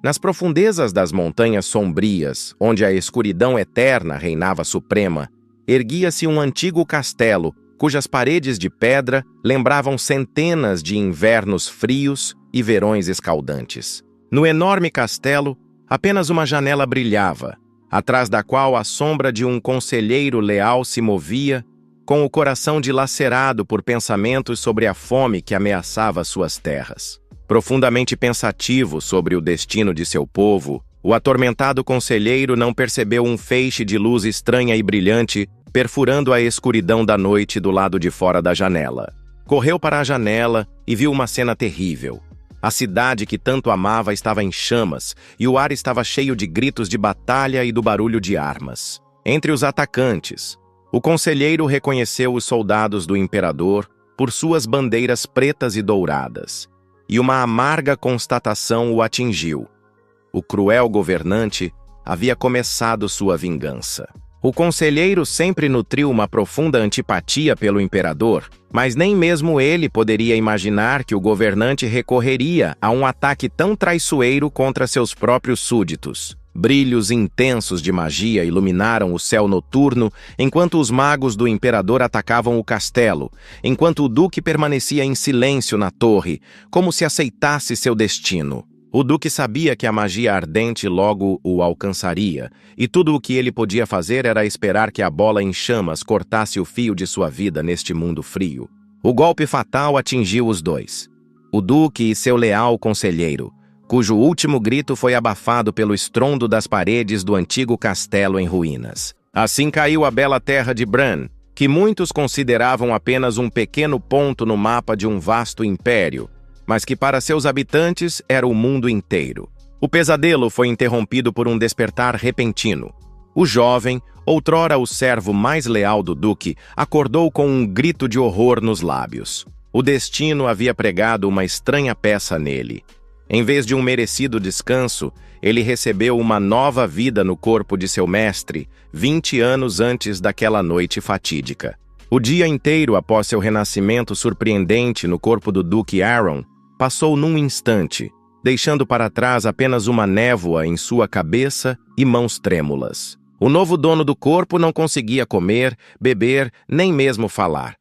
Nas profundezas das montanhas sombrias, onde a escuridão eterna reinava suprema, erguia-se um antigo castelo, cujas paredes de pedra lembravam centenas de invernos frios e verões escaldantes. No enorme castelo, apenas uma janela brilhava, atrás da qual a sombra de um conselheiro leal se movia, com o coração dilacerado por pensamentos sobre a fome que ameaçava suas terras. Profundamente pensativo sobre o destino de seu povo, o atormentado conselheiro não percebeu um feixe de luz estranha e brilhante perfurando a escuridão da noite do lado de fora da janela. Correu para a janela e viu uma cena terrível. A cidade que tanto amava estava em chamas e o ar estava cheio de gritos de batalha e do barulho de armas. Entre os atacantes, o conselheiro reconheceu os soldados do imperador por suas bandeiras pretas e douradas, e uma amarga constatação o atingiu. O cruel governante havia começado sua vingança. O conselheiro sempre nutriu uma profunda antipatia pelo imperador, mas nem mesmo ele poderia imaginar que o governante recorreria a um ataque tão traiçoeiro contra seus próprios súditos. Brilhos intensos de magia iluminaram o céu noturno enquanto os magos do imperador atacavam o castelo, enquanto o duque permanecia em silêncio na torre, como se aceitasse seu destino. O duque sabia que a magia ardente logo o alcançaria, e tudo o que ele podia fazer era esperar que a bola em chamas cortasse o fio de sua vida neste mundo frio. O golpe fatal atingiu os dois. O duque e seu leal conselheiro, cujo último grito foi abafado pelo estrondo das paredes do antigo castelo em ruínas. Assim caiu a bela terra de Bran, que muitos consideravam apenas um pequeno ponto no mapa de um vasto império, mas que para seus habitantes era o mundo inteiro. O pesadelo foi interrompido por um despertar repentino. O jovem, outrora o servo mais leal do duque, acordou com um grito de horror nos lábios. O destino havia pregado uma estranha peça nele. Em vez de um merecido descanso, ele recebeu uma nova vida no corpo de seu mestre, 20 anos antes daquela noite fatídica. O dia inteiro após seu renascimento surpreendente no corpo do duque Aeron, passou num instante, deixando para trás apenas uma névoa em sua cabeça e mãos trêmulas. O novo dono do corpo não conseguia comer, beber, nem mesmo falar.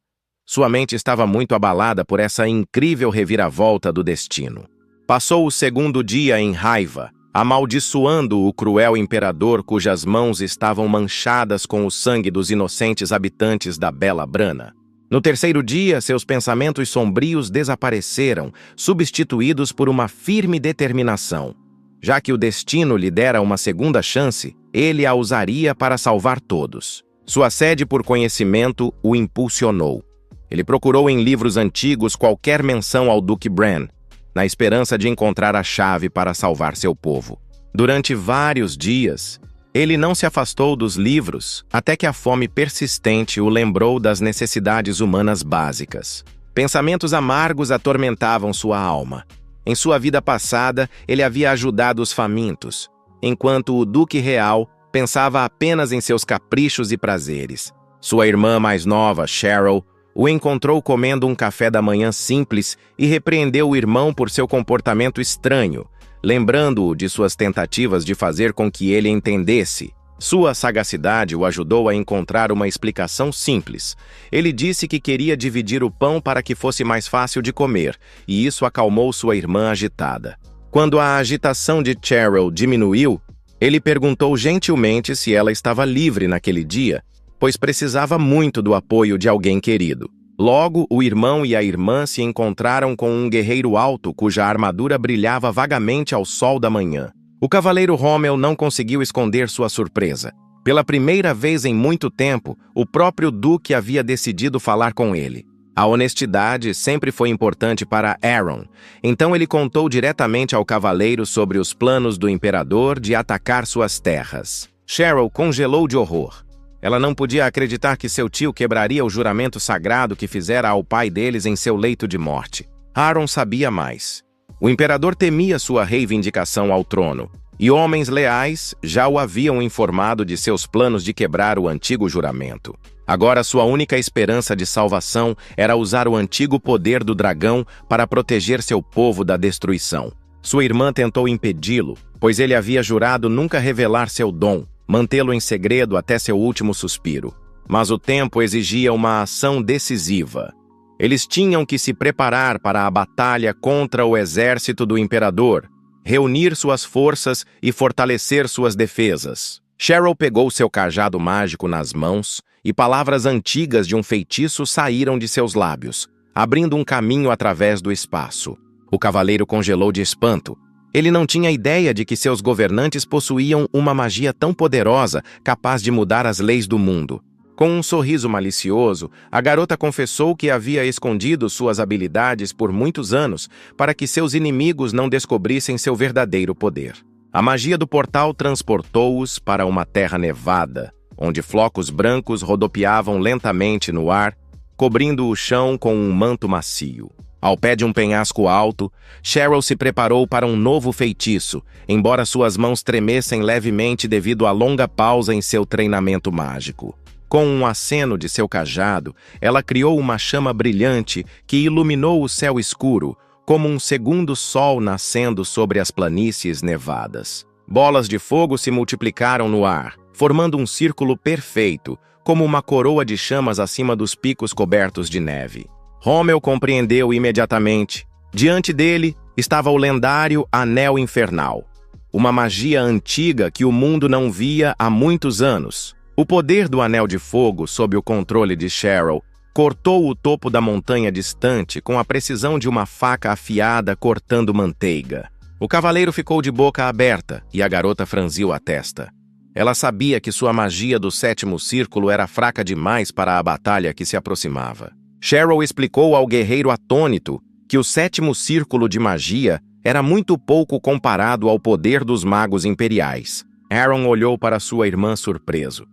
Sua mente estava muito abalada por essa incrível reviravolta do destino. Passou o segundo dia em raiva, amaldiçoando o cruel imperador cujas mãos estavam manchadas com o sangue dos inocentes habitantes da bela Brana. No terceiro dia, seus pensamentos sombrios desapareceram, substituídos por uma firme determinação. Já que o destino lhe dera uma segunda chance, ele a usaria para salvar todos. Sua sede por conhecimento o impulsionou. Ele procurou em livros antigos qualquer menção ao Duque Bran, na esperança de encontrar a chave para salvar seu povo. Durante vários dias, ele não se afastou dos livros até que a fome persistente o lembrou das necessidades humanas básicas. Pensamentos amargos atormentavam sua alma. Em sua vida passada, ele havia ajudado os famintos, enquanto o Duque Real pensava apenas em seus caprichos e prazeres. Sua irmã mais nova, Cheryl, o encontrou comendo um café da manhã simples e repreendeu o irmão por seu comportamento estranho, lembrando-o de suas tentativas de fazer com que ele entendesse. Sua sagacidade o ajudou a encontrar uma explicação simples. Ele disse que queria dividir o pão para que fosse mais fácil de comer, e isso acalmou sua irmã agitada. Quando a agitação de Cheryl diminuiu, ele perguntou gentilmente se ela estava livre naquele dia, pois precisava muito do apoio de alguém querido. Logo, o irmão e a irmã se encontraram com um guerreiro alto cuja armadura brilhava vagamente ao sol da manhã. O cavaleiro Rommel não conseguiu esconder sua surpresa. Pela primeira vez em muito tempo, o próprio duque havia decidido falar com ele. A honestidade sempre foi importante para Aeron, então ele contou diretamente ao cavaleiro sobre os planos do imperador de atacar suas terras. Cheryl congelou de horror. Ela não podia acreditar que seu tio quebraria o juramento sagrado que fizera ao pai deles em seu leito de morte. Aeron sabia mais. O imperador temia sua reivindicação ao trono, e homens leais já o haviam informado de seus planos de quebrar o antigo juramento. Agora sua única esperança de salvação era usar o antigo poder do dragão para proteger seu povo da destruição. Sua irmã tentou impedi-lo, pois ele havia jurado nunca revelar seu dom, mantê-lo em segredo até seu último suspiro. Mas o tempo exigia uma ação decisiva. Eles tinham que se preparar para a batalha contra o exército do imperador, reunir suas forças e fortalecer suas defesas. Cheryl pegou seu cajado mágico nas mãos e palavras antigas de um feitiço saíram de seus lábios, abrindo um caminho através do espaço. O cavaleiro congelou de espanto. Ele não tinha ideia de que seus governantes possuíam uma magia tão poderosa, capaz de mudar as leis do mundo. Com um sorriso malicioso, a garota confessou que havia escondido suas habilidades por muitos anos para que seus inimigos não descobrissem seu verdadeiro poder. A magia do portal transportou-os para uma terra nevada, onde flocos brancos rodopiavam lentamente no ar, cobrindo o chão com um manto macio. Ao pé de um penhasco alto, Cheryl se preparou para um novo feitiço, embora suas mãos tremessem levemente devido à longa pausa em seu treinamento mágico. Com um aceno de seu cajado, ela criou uma chama brilhante que iluminou o céu escuro, como um segundo sol nascendo sobre as planícies nevadas. Bolas de fogo se multiplicaram no ar, formando um círculo perfeito, como uma coroa de chamas acima dos picos cobertos de neve. Rommel compreendeu imediatamente. Diante dele estava o lendário Anel Infernal, uma magia antiga que o mundo não via há muitos anos. O poder do Anel de Fogo, sob o controle de Cheryl, cortou o topo da montanha distante com a precisão de uma faca afiada cortando manteiga. O cavaleiro ficou de boca aberta e a garota franziu a testa. Ela sabia que sua magia do sétimo círculo era fraca demais para a batalha que se aproximava. Cheryl explicou ao guerreiro atônito que o sétimo círculo de magia era muito pouco comparado ao poder dos magos imperiais. Aaron olhou para sua irmã surpreso.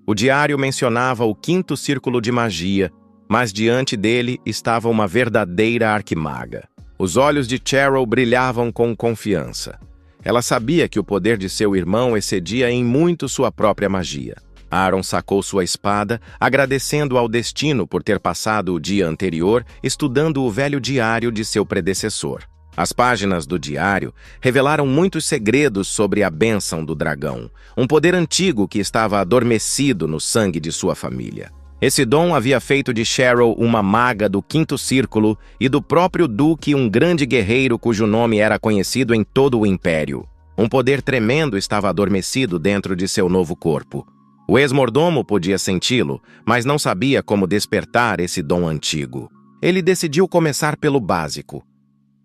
O diário mencionava o quinto círculo de magia, mas diante dele estava uma verdadeira arquimaga. Os olhos de Cheryl brilhavam com confiança. Ela sabia que o poder de seu irmão excedia em muito sua própria magia. Aaron sacou sua espada, agradecendo ao destino por ter passado o dia anterior estudando o velho diário de seu predecessor. As páginas do diário revelaram muitos segredos sobre a bênção do dragão, um poder antigo que estava adormecido no sangue de sua família. Esse dom havia feito de Cheryl uma maga do quinto círculo e do próprio Duque um grande guerreiro cujo nome era conhecido em todo o Império. Um poder tremendo estava adormecido dentro de seu novo corpo. O ex-mordomo podia senti-lo, mas não sabia como despertar esse dom antigo. Ele decidiu começar pelo básico.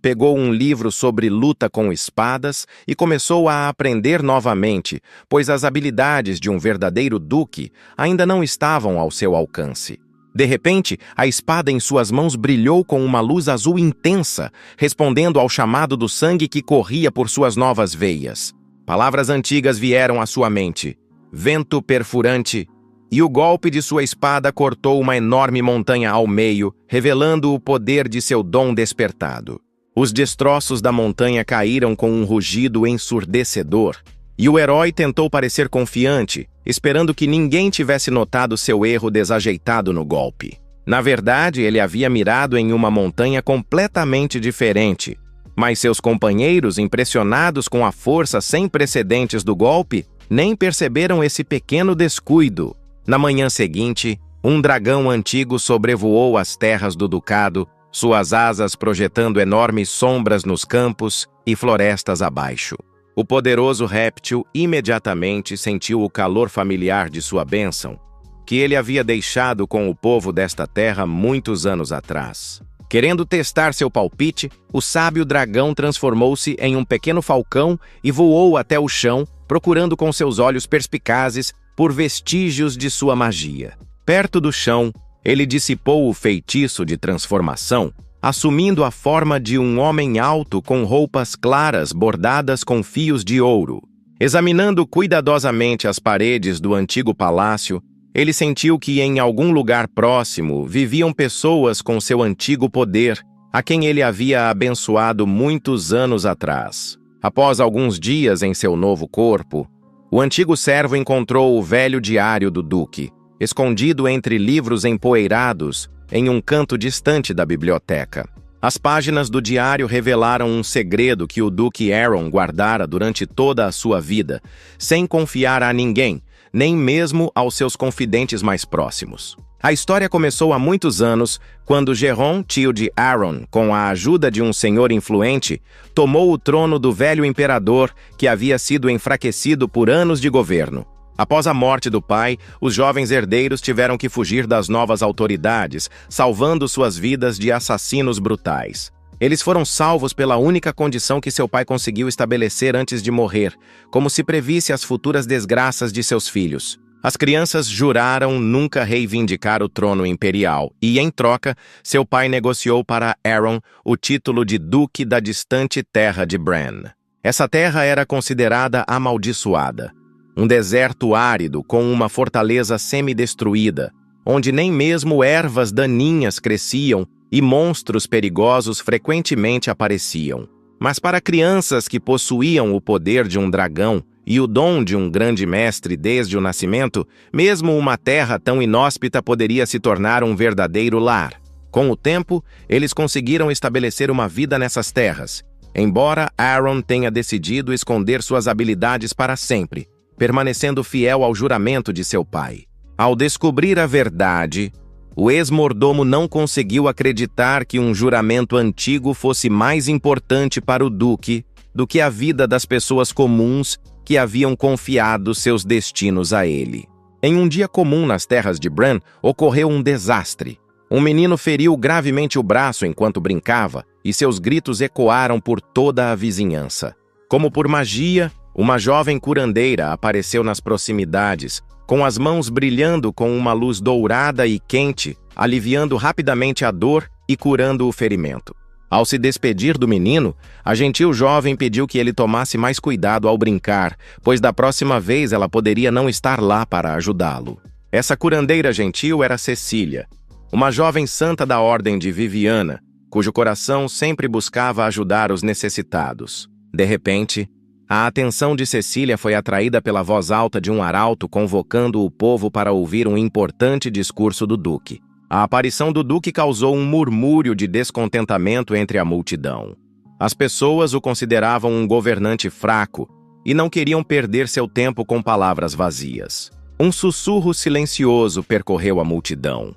Pegou um livro sobre luta com espadas e começou a aprender novamente, pois as habilidades de um verdadeiro duque ainda não estavam ao seu alcance. De repente, a espada em suas mãos brilhou com uma luz azul intensa, respondendo ao chamado do sangue que corria por suas novas veias. Palavras antigas vieram à sua mente. Vento perfurante, e o golpe de sua espada cortou uma enorme montanha ao meio, revelando o poder de seu dom despertado. Os destroços da montanha caíram com um rugido ensurdecedor, e o herói tentou parecer confiante, esperando que ninguém tivesse notado seu erro desajeitado no golpe. Na verdade, ele havia mirado em uma montanha completamente diferente, mas seus companheiros, impressionados com a força sem precedentes do golpe, nem perceberam esse pequeno descuido. Na manhã seguinte, um dragão antigo sobrevoou as terras do ducado, suas asas projetando enormes sombras nos campos e florestas abaixo. O poderoso réptil imediatamente sentiu o calor familiar de sua bênção, que ele havia deixado com o povo desta terra muitos anos atrás. Querendo testar seu palpite, o sábio dragão transformou-se em um pequeno falcão e voou até o chão, procurando com seus olhos perspicazes por vestígios de sua magia. Perto do chão, ele dissipou o feitiço de transformação, assumindo a forma de um homem alto com roupas claras bordadas com fios de ouro. Examinando cuidadosamente as paredes do antigo palácio, ele sentiu que em algum lugar próximo viviam pessoas com seu antigo poder, a quem ele havia abençoado muitos anos atrás. Após alguns dias em seu novo corpo, o antigo servo encontrou o velho diário do Duque, escondido entre livros empoeirados em um canto distante da biblioteca. As páginas do diário revelaram um segredo que o Duque Aeron guardara durante toda a sua vida, sem confiar a ninguém, nem mesmo aos seus confidentes mais próximos. A história começou há muitos anos, quando Geron, tio de Aeron, com a ajuda de um senhor influente, tomou o trono do velho imperador que havia sido enfraquecido por anos de governo. Após a morte do pai, os jovens herdeiros tiveram que fugir das novas autoridades, salvando suas vidas de assassinos brutais. Eles foram salvos pela única condição que seu pai conseguiu estabelecer antes de morrer, como se previsse as futuras desgraças de seus filhos. As crianças juraram nunca reivindicar o trono imperial e, em troca, seu pai negociou para Aeron o título de Duque da distante terra de Bran. Essa terra era considerada amaldiçoada. Um deserto árido com uma fortaleza semi-destruída, onde nem mesmo ervas daninhas cresciam e monstros perigosos frequentemente apareciam. Mas para crianças que possuíam o poder de um dragão e o dom de um grande mestre desde o nascimento, mesmo uma terra tão inóspita poderia se tornar um verdadeiro lar. Com o tempo, eles conseguiram estabelecer uma vida nessas terras, embora Aeron tenha decidido esconder suas habilidades para sempre, permanecendo fiel ao juramento de seu pai. Ao descobrir a verdade, o ex-mordomo não conseguiu acreditar que um juramento antigo fosse mais importante para o Duque do que a vida das pessoas comuns que haviam confiado seus destinos a ele. Em um dia comum nas terras de Bran, ocorreu um desastre. Um menino feriu gravemente o braço enquanto brincava e seus gritos ecoaram por toda a vizinhança. Como por magia, uma jovem curandeira apareceu nas proximidades, com as mãos brilhando com uma luz dourada e quente, aliviando rapidamente a dor e curando o ferimento. Ao se despedir do menino, a gentil jovem pediu que ele tomasse mais cuidado ao brincar, pois da próxima vez ela poderia não estar lá para ajudá-lo. Essa curandeira gentil era Cecília, uma jovem santa da ordem de Viviana, cujo coração sempre buscava ajudar os necessitados. De repente, a atenção de Cecília foi atraída pela voz alta de um arauto convocando o povo para ouvir um importante discurso do Duque. A aparição do Duque causou um murmúrio de descontentamento entre a multidão. As pessoas o consideravam um governante fraco e não queriam perder seu tempo com palavras vazias. Um sussurro silencioso percorreu a multidão.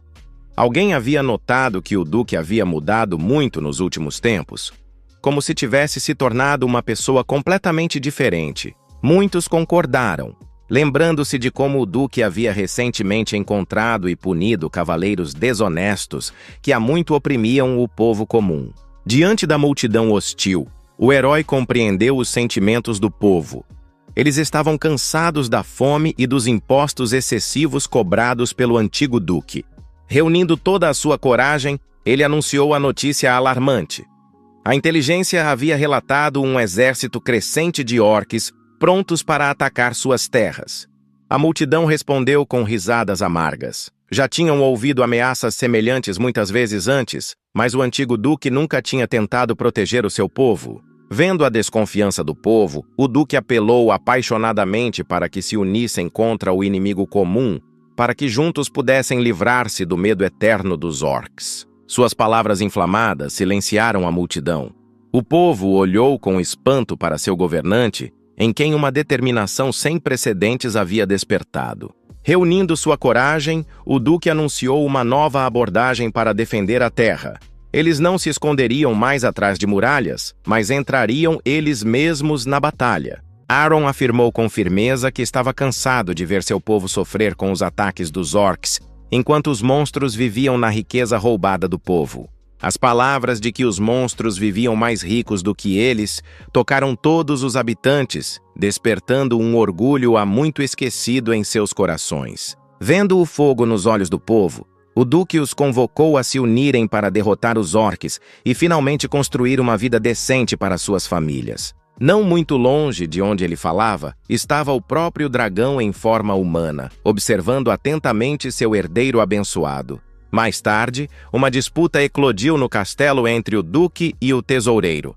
Alguém havia notado que o Duque havia mudado muito nos últimos tempos, como se tivesse se tornado uma pessoa completamente diferente. Muitos concordaram, lembrando-se de como o Duque havia recentemente encontrado e punido cavaleiros desonestos que há muito oprimiam o povo comum. Diante da multidão hostil, o herói compreendeu os sentimentos do povo. Eles estavam cansados da fome e dos impostos excessivos cobrados pelo antigo Duque. Reunindo toda a sua coragem, ele anunciou a notícia alarmante. A inteligência havia relatado um exército crescente de orques prontos para atacar suas terras. A multidão respondeu com risadas amargas. Já tinham ouvido ameaças semelhantes muitas vezes antes, mas o antigo Duque nunca tinha tentado proteger o seu povo. Vendo a desconfiança do povo, o Duque apelou apaixonadamente para que se unissem contra o inimigo comum, para que juntos pudessem livrar-se do medo eterno dos orcs. Suas palavras inflamadas silenciaram a multidão. O povo olhou com espanto para seu governante, em quem uma determinação sem precedentes havia despertado. Reunindo sua coragem, o Duque anunciou uma nova abordagem para defender a terra. Eles não se esconderiam mais atrás de muralhas, mas entrariam eles mesmos na batalha. Aeron afirmou com firmeza que estava cansado de ver seu povo sofrer com os ataques dos orcs, enquanto os monstros viviam na riqueza roubada do povo. As palavras de que os monstros viviam mais ricos do que eles tocaram todos os habitantes, despertando um orgulho há muito esquecido em seus corações. Vendo o fogo nos olhos do povo, o Duque os convocou a se unirem para derrotar os orcs e finalmente construir uma vida decente para suas famílias. Não muito longe de onde ele falava, estava o próprio dragão em forma humana, observando atentamente seu herdeiro abençoado. Mais tarde, uma disputa eclodiu no castelo entre o Duque e o tesoureiro.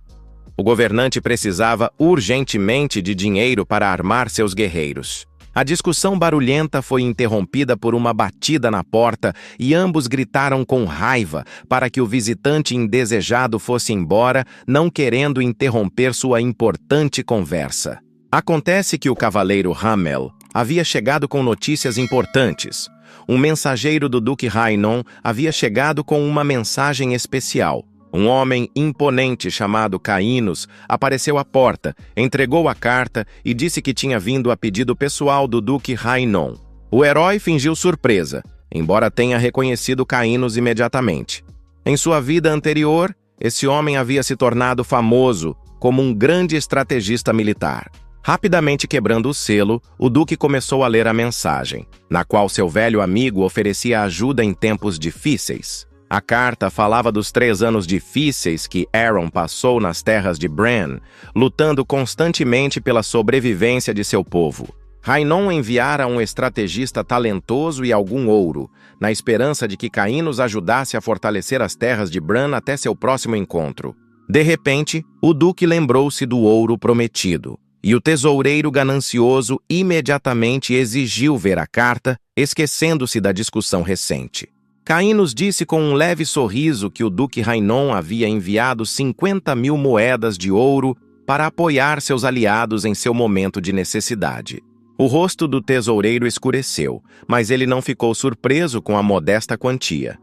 O governante precisava urgentemente de dinheiro para armar seus guerreiros. A discussão barulhenta foi interrompida por uma batida na porta e ambos gritaram com raiva para que o visitante indesejado fosse embora, não querendo interromper sua importante conversa. Acontece que o cavaleiro Hamel havia chegado com notícias importantes. Um mensageiro do Duque Rainon havia chegado com uma mensagem especial. Um homem imponente chamado Caínos apareceu à porta, entregou a carta e disse que tinha vindo a pedido pessoal do Duque Rainon. O herói fingiu surpresa, embora tenha reconhecido Caínos imediatamente. Em sua vida anterior, esse homem havia se tornado famoso como um grande estrategista militar. Rapidamente quebrando o selo, o Duque começou a ler a mensagem, na qual seu velho amigo oferecia ajuda em tempos difíceis. A carta falava dos 3 anos difíceis que Aeron passou nas terras de Bran, lutando constantemente pela sobrevivência de seu povo. Rainon enviara um estrategista talentoso e algum ouro, na esperança de que Caínos ajudasse a fortalecer as terras de Bran até seu próximo encontro. De repente, o Duque lembrou-se do ouro prometido, e o tesoureiro ganancioso imediatamente exigiu ver a carta, esquecendo-se da discussão recente. Caínos disse com um leve sorriso que o Duque Rainon havia enviado 50.000 moedas de ouro para apoiar seus aliados em seu momento de necessidade. O rosto do tesoureiro escureceu, mas ele não ficou surpreso com a modesta quantia.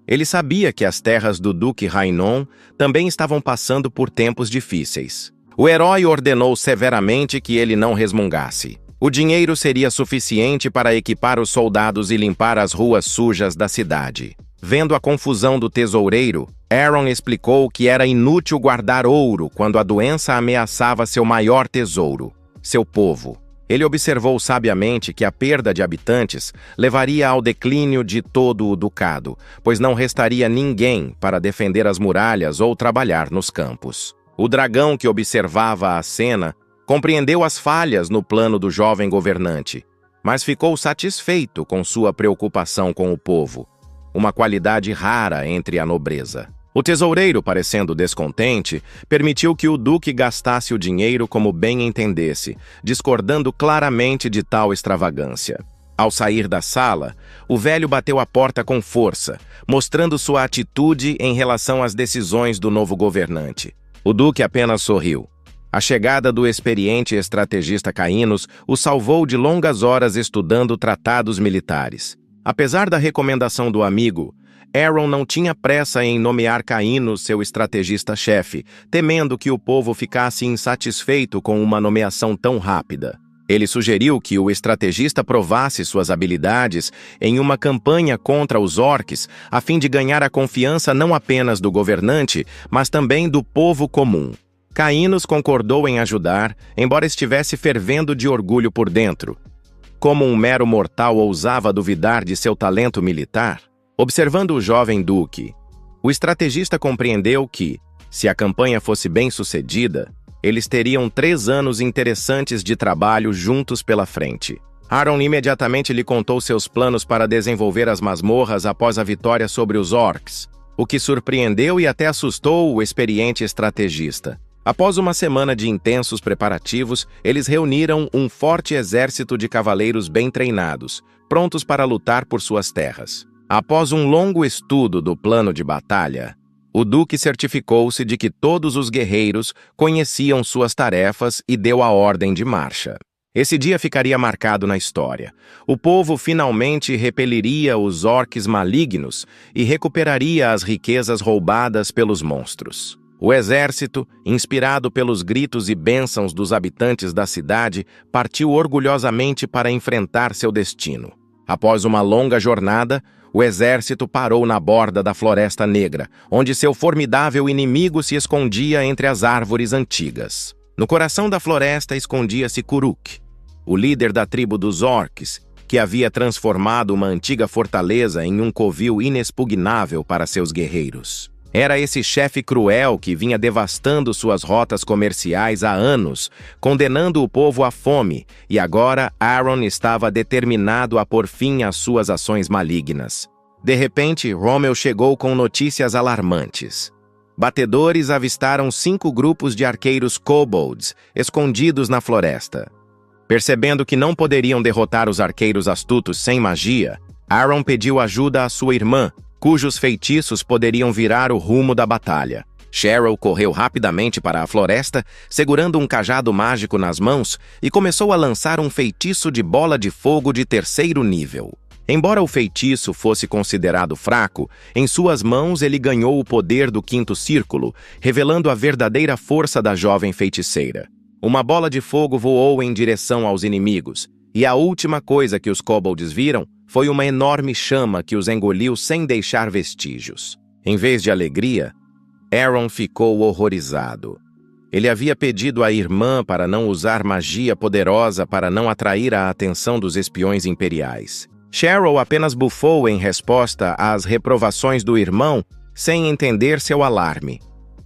Ele sabia que as terras do Duque Rainon também estavam passando por tempos difíceis. O herói ordenou severamente que ele não resmungasse. O dinheiro seria suficiente para equipar os soldados e limpar as ruas sujas da cidade. Vendo a confusão do tesoureiro, Aeron explicou que era inútil guardar ouro quando a doença ameaçava seu maior tesouro, seu povo. Ele observou sabiamente que a perda de habitantes levaria ao declínio de todo o ducado, pois não restaria ninguém para defender as muralhas ou trabalhar nos campos. O dragão que observava a cena compreendeu as falhas no plano do jovem governante, mas ficou satisfeito com sua preocupação com o povo, uma qualidade rara entre a nobreza. O tesoureiro, parecendo descontente, permitiu que o duque gastasse o dinheiro como bem entendesse, discordando claramente de tal extravagância. Ao sair da sala, o velho bateu a porta com força, mostrando sua atitude em relação às decisões do novo governante. O duque apenas sorriu. A chegada do experiente estrategista Caínos o salvou de longas horas estudando tratados militares. Apesar da recomendação do amigo, Aeron não tinha pressa em nomear Caínos seu estrategista-chefe, temendo que o povo ficasse insatisfeito com uma nomeação tão rápida. Ele sugeriu que o estrategista provasse suas habilidades em uma campanha contra os orques, a fim de ganhar a confiança não apenas do governante, mas também do povo comum. Caínos concordou em ajudar, embora estivesse fervendo de orgulho por dentro. Como um mero mortal ousava duvidar de seu talento militar? Observando o jovem duque, o estrategista compreendeu que, se a campanha fosse bem-sucedida, eles teriam 3 anos interessantes de trabalho juntos pela frente. Aeron imediatamente lhe contou seus planos para desenvolver as masmorras após a vitória sobre os orcs, o que surpreendeu e até assustou o experiente estrategista. Após uma semana de intensos preparativos, eles reuniram um forte exército de cavaleiros bem treinados, prontos para lutar por suas terras. Após um longo estudo do plano de batalha, o duque certificou-se de que todos os guerreiros conheciam suas tarefas e deu a ordem de marcha. Esse dia ficaria marcado na história. O povo finalmente repeliria os orques malignos e recuperaria as riquezas roubadas pelos monstros. O exército, inspirado pelos gritos e bênçãos dos habitantes da cidade, partiu orgulhosamente para enfrentar seu destino. Após uma longa jornada, o exército parou na borda da Floresta Negra, onde seu formidável inimigo se escondia entre as árvores antigas. No coração da floresta escondia-se Kuruk, o líder da tribo dos orques, que havia transformado uma antiga fortaleza em um covil inexpugnável para seus guerreiros. Era esse chefe cruel que vinha devastando suas rotas comerciais há anos, condenando o povo à fome, e agora Aeron estava determinado a pôr fim às suas ações malignas. De repente, Rommel chegou com notícias alarmantes. Batedores avistaram 5 grupos de arqueiros kobolds escondidos na floresta. Percebendo que não poderiam derrotar os arqueiros astutos sem magia, Aaron pediu ajuda à sua irmã, cujos feitiços poderiam virar o rumo da batalha. Cheryl correu rapidamente para a floresta, segurando um cajado mágico nas mãos, e começou a lançar um feitiço de bola de fogo de 3º nível. Embora o feitiço fosse considerado fraco, em suas mãos ele ganhou o poder do 5º círculo, revelando a verdadeira força da jovem feiticeira. Uma bola de fogo voou em direção aos inimigos, e a última coisa que os kobolds viram foi uma enorme chama que os engoliu sem deixar vestígios. Em vez de alegria, Aaron ficou horrorizado. Ele havia pedido à irmã para não usar magia poderosa para não atrair a atenção dos espiões imperiais. Cheryl apenas bufou em resposta às reprovações do irmão, sem entender seu alarme.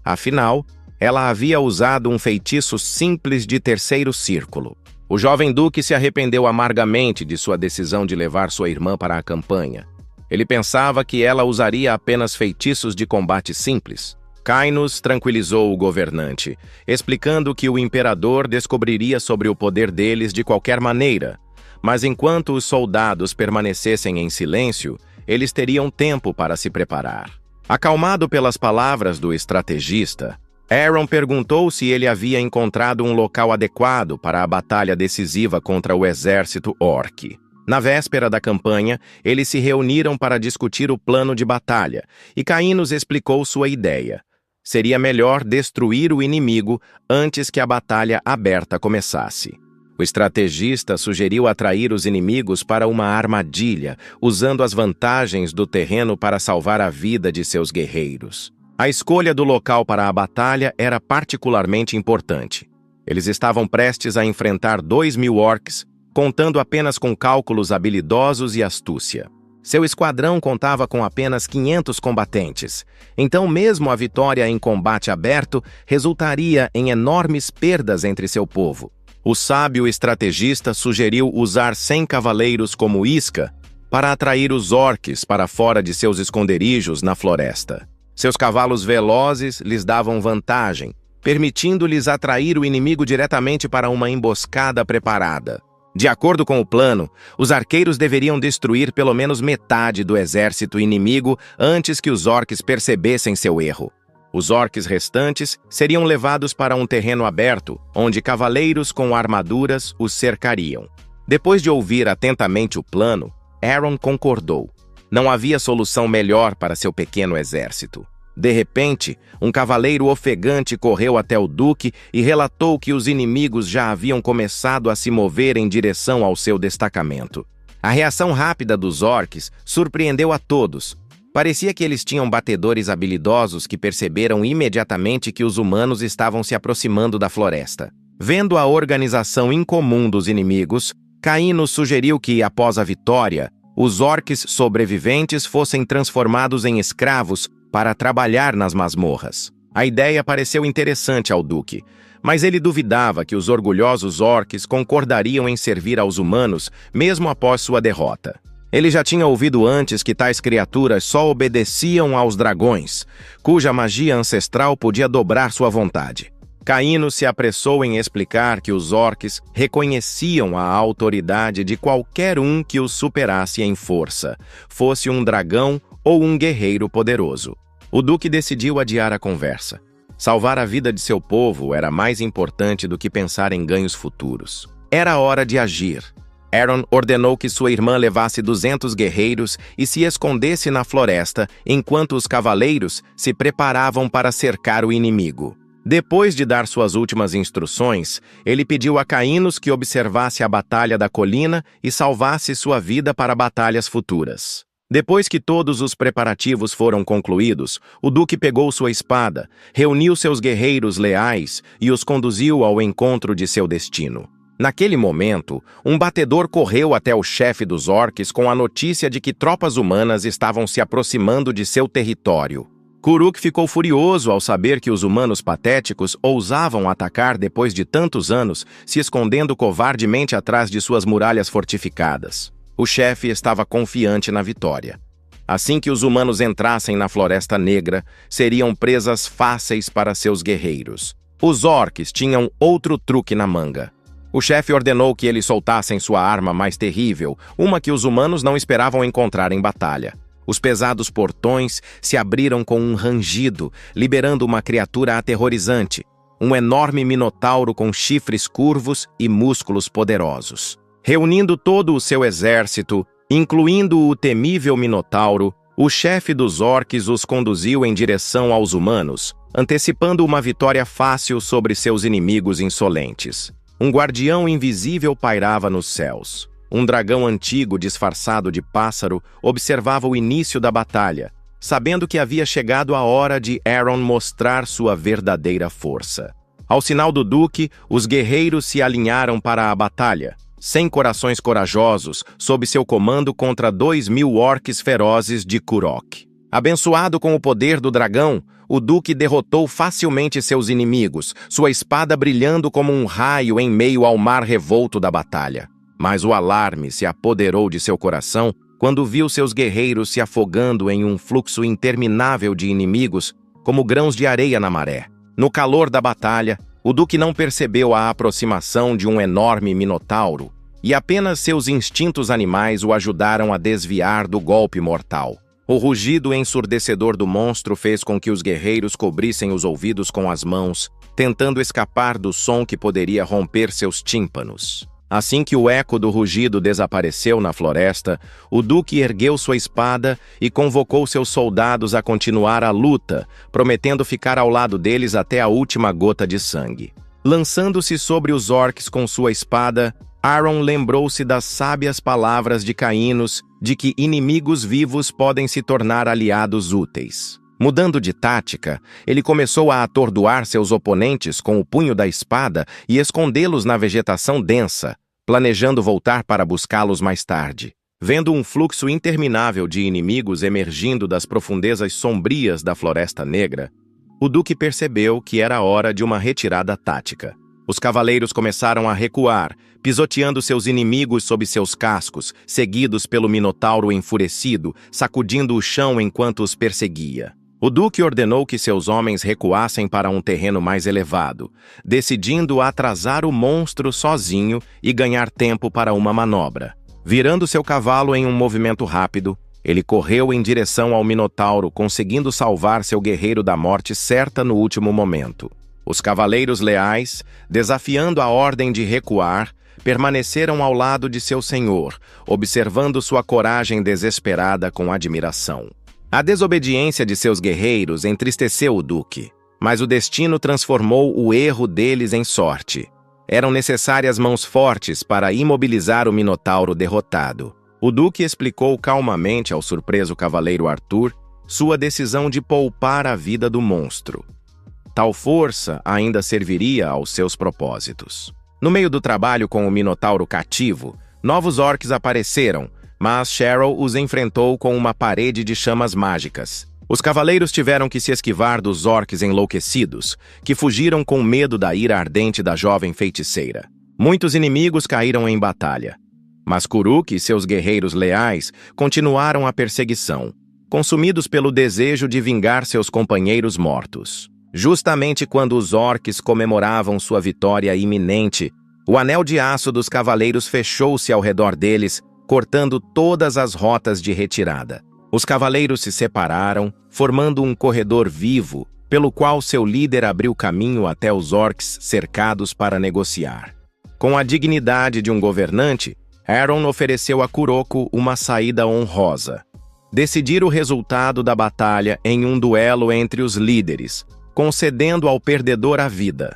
Afinal, ela havia usado um feitiço simples de 3º círculo. O jovem duque se arrependeu amargamente de sua decisão de levar sua irmã para a campanha. Ele pensava que ela usaria apenas feitiços de combate simples. Cainus tranquilizou o governante, explicando que o imperador descobriria sobre o poder deles de qualquer maneira, mas enquanto os soldados permanecessem em silêncio, eles teriam tempo para se preparar. Acalmado pelas palavras do estrategista, Aaron perguntou se ele havia encontrado um local adequado para a batalha decisiva contra o exército orc. Na véspera da campanha, eles se reuniram para discutir o plano de batalha, e Cainus explicou sua ideia. Seria melhor destruir o inimigo antes que a batalha aberta começasse. O estrategista sugeriu atrair os inimigos para uma armadilha, usando as vantagens do terreno para salvar a vida de seus guerreiros. A escolha do local para a batalha era particularmente importante. Eles estavam prestes a enfrentar 2.000 orcs, contando apenas com cálculos habilidosos e astúcia. Seu esquadrão contava com apenas 500 combatentes, então mesmo a vitória em combate aberto resultaria em enormes perdas entre seu povo. O sábio estrategista sugeriu usar 100 cavaleiros como isca para atrair os orcs para fora de seus esconderijos na floresta. Seus cavalos velozes lhes davam vantagem, permitindo-lhes atrair o inimigo diretamente para uma emboscada preparada. De acordo com o plano, os arqueiros deveriam destruir pelo menos metade do exército inimigo antes que os orcs percebessem seu erro. Os orcs restantes seriam levados para um terreno aberto, onde cavaleiros com armaduras os cercariam. Depois de ouvir atentamente o plano, Aaron concordou. Não havia solução melhor para seu pequeno exército. De repente, um cavaleiro ofegante correu até o duque e relatou que os inimigos já haviam começado a se mover em direção ao seu destacamento. A reação rápida dos orcs surpreendeu a todos. Parecia que eles tinham batedores habilidosos que perceberam imediatamente que os humanos estavam se aproximando da floresta. Vendo a organização incomum dos inimigos, Cainus sugeriu que, após a vitória, os orcs sobreviventes fossem transformados em escravos para trabalhar nas masmorras. A ideia pareceu interessante ao duque, mas ele duvidava que os orgulhosos orcs concordariam em servir aos humanos mesmo após sua derrota. Ele já tinha ouvido antes que tais criaturas só obedeciam aos dragões, cuja magia ancestral podia dobrar sua vontade. Cainus se apressou em explicar que os orcs reconheciam a autoridade de qualquer um que os superasse em força, fosse um dragão ou um guerreiro poderoso. O duque decidiu adiar a conversa. Salvar a vida de seu povo era mais importante do que pensar em ganhos futuros. Era hora de agir. Aaron ordenou que sua irmã levasse 200 guerreiros e se escondesse na floresta enquanto os cavaleiros se preparavam para cercar o inimigo. Depois de dar suas últimas instruções, ele pediu a Cainus que observasse a batalha da colina e salvasse sua vida para batalhas futuras. Depois que todos os preparativos foram concluídos, o duque pegou sua espada, reuniu seus guerreiros leais e os conduziu ao encontro de seu destino. Naquele momento, um batedor correu até o chefe dos orcs com a notícia de que tropas humanas estavam se aproximando de seu território. Kuruk ficou furioso ao saber que os humanos patéticos ousavam atacar depois de tantos anos, se escondendo covardemente atrás de suas muralhas fortificadas. O chefe estava confiante na vitória. Assim que os humanos entrassem na Floresta Negra, seriam presas fáceis para seus guerreiros. Os orcs tinham outro truque na manga. O chefe ordenou que eles soltassem sua arma mais terrível, uma que os humanos não esperavam encontrar em batalha. Os pesados portões se abriram com um rangido, liberando uma criatura aterrorizante, um enorme minotauro com chifres curvos e músculos poderosos. Reunindo todo o seu exército, incluindo o temível minotauro, o chefe dos orques os conduziu em direção aos humanos, antecipando uma vitória fácil sobre seus inimigos insolentes. Um guardião invisível pairava nos céus. Um dragão antigo disfarçado de pássaro observava o início da batalha, sabendo que havia chegado a hora de Aeron mostrar sua verdadeira força. Ao sinal do Duque, os guerreiros se alinharam para a batalha, 100 corações corajosos, sob seu comando contra 2.000 orques ferozes de Kurok. Abençoado com o poder do dragão, o Duque derrotou facilmente seus inimigos, sua espada brilhando como um raio em meio ao mar revolto da batalha. Mas o alarme se apoderou de seu coração quando viu seus guerreiros se afogando em um fluxo interminável de inimigos, como grãos de areia na maré. No calor da batalha, o Duque não percebeu a aproximação de um enorme minotauro, e apenas seus instintos animais o ajudaram a desviar do golpe mortal. O rugido ensurdecedor do monstro fez com que os guerreiros cobrissem os ouvidos com as mãos, tentando escapar do som que poderia romper seus tímpanos. Assim que o eco do rugido desapareceu na floresta, o Duque ergueu sua espada e convocou seus soldados a continuar a luta, prometendo ficar ao lado deles até a última gota de sangue. Lançando-se sobre os orques com sua espada, Aeron lembrou-se das sábias palavras de Cainos de que inimigos vivos podem se tornar aliados úteis. Mudando de tática, ele começou a atordoar seus oponentes com o punho da espada e escondê-los na vegetação densa, planejando voltar para buscá-los mais tarde. Vendo um fluxo interminável de inimigos emergindo das profundezas sombrias da Floresta Negra, o Duque percebeu que era hora de uma retirada tática. Os cavaleiros começaram a recuar, pisoteando seus inimigos sob seus cascos, seguidos pelo minotauro enfurecido, sacudindo o chão enquanto os perseguia. O Duque ordenou que seus homens recuassem para um terreno mais elevado, decidindo atrasar o monstro sozinho e ganhar tempo para uma manobra. Virando seu cavalo em um movimento rápido, ele correu em direção ao minotauro, conseguindo salvar seu guerreiro da morte certa no último momento. Os cavaleiros leais, desafiando a ordem de recuar, permaneceram ao lado de seu senhor, observando sua coragem desesperada com admiração. A desobediência de seus guerreiros entristeceu o Duque, mas o destino transformou o erro deles em sorte. Eram necessárias mãos fortes para imobilizar o minotauro derrotado. O Duque explicou calmamente ao surpreso cavaleiro Arthur sua decisão de poupar a vida do monstro. Tal força ainda serviria aos seus propósitos. No meio do trabalho com o minotauro cativo, novos orques apareceram, mas Cheryl os enfrentou com uma parede de chamas mágicas. Os cavaleiros tiveram que se esquivar dos orques enlouquecidos, que fugiram com medo da ira ardente da jovem feiticeira. Muitos inimigos caíram em batalha, mas Kuruk e seus guerreiros leais continuaram a perseguição, consumidos pelo desejo de vingar seus companheiros mortos. Justamente quando os orques comemoravam sua vitória iminente, o anel de aço dos cavaleiros fechou-se ao redor deles, cortando todas as rotas de retirada. Os cavaleiros se separaram, formando um corredor vivo, pelo qual seu líder abriu caminho até os orcs cercados para negociar. Com a dignidade de um governante, Aeron ofereceu a Kuroko uma saída honrosa. Decidir o resultado da batalha em um duelo entre os líderes, concedendo ao perdedor a vida.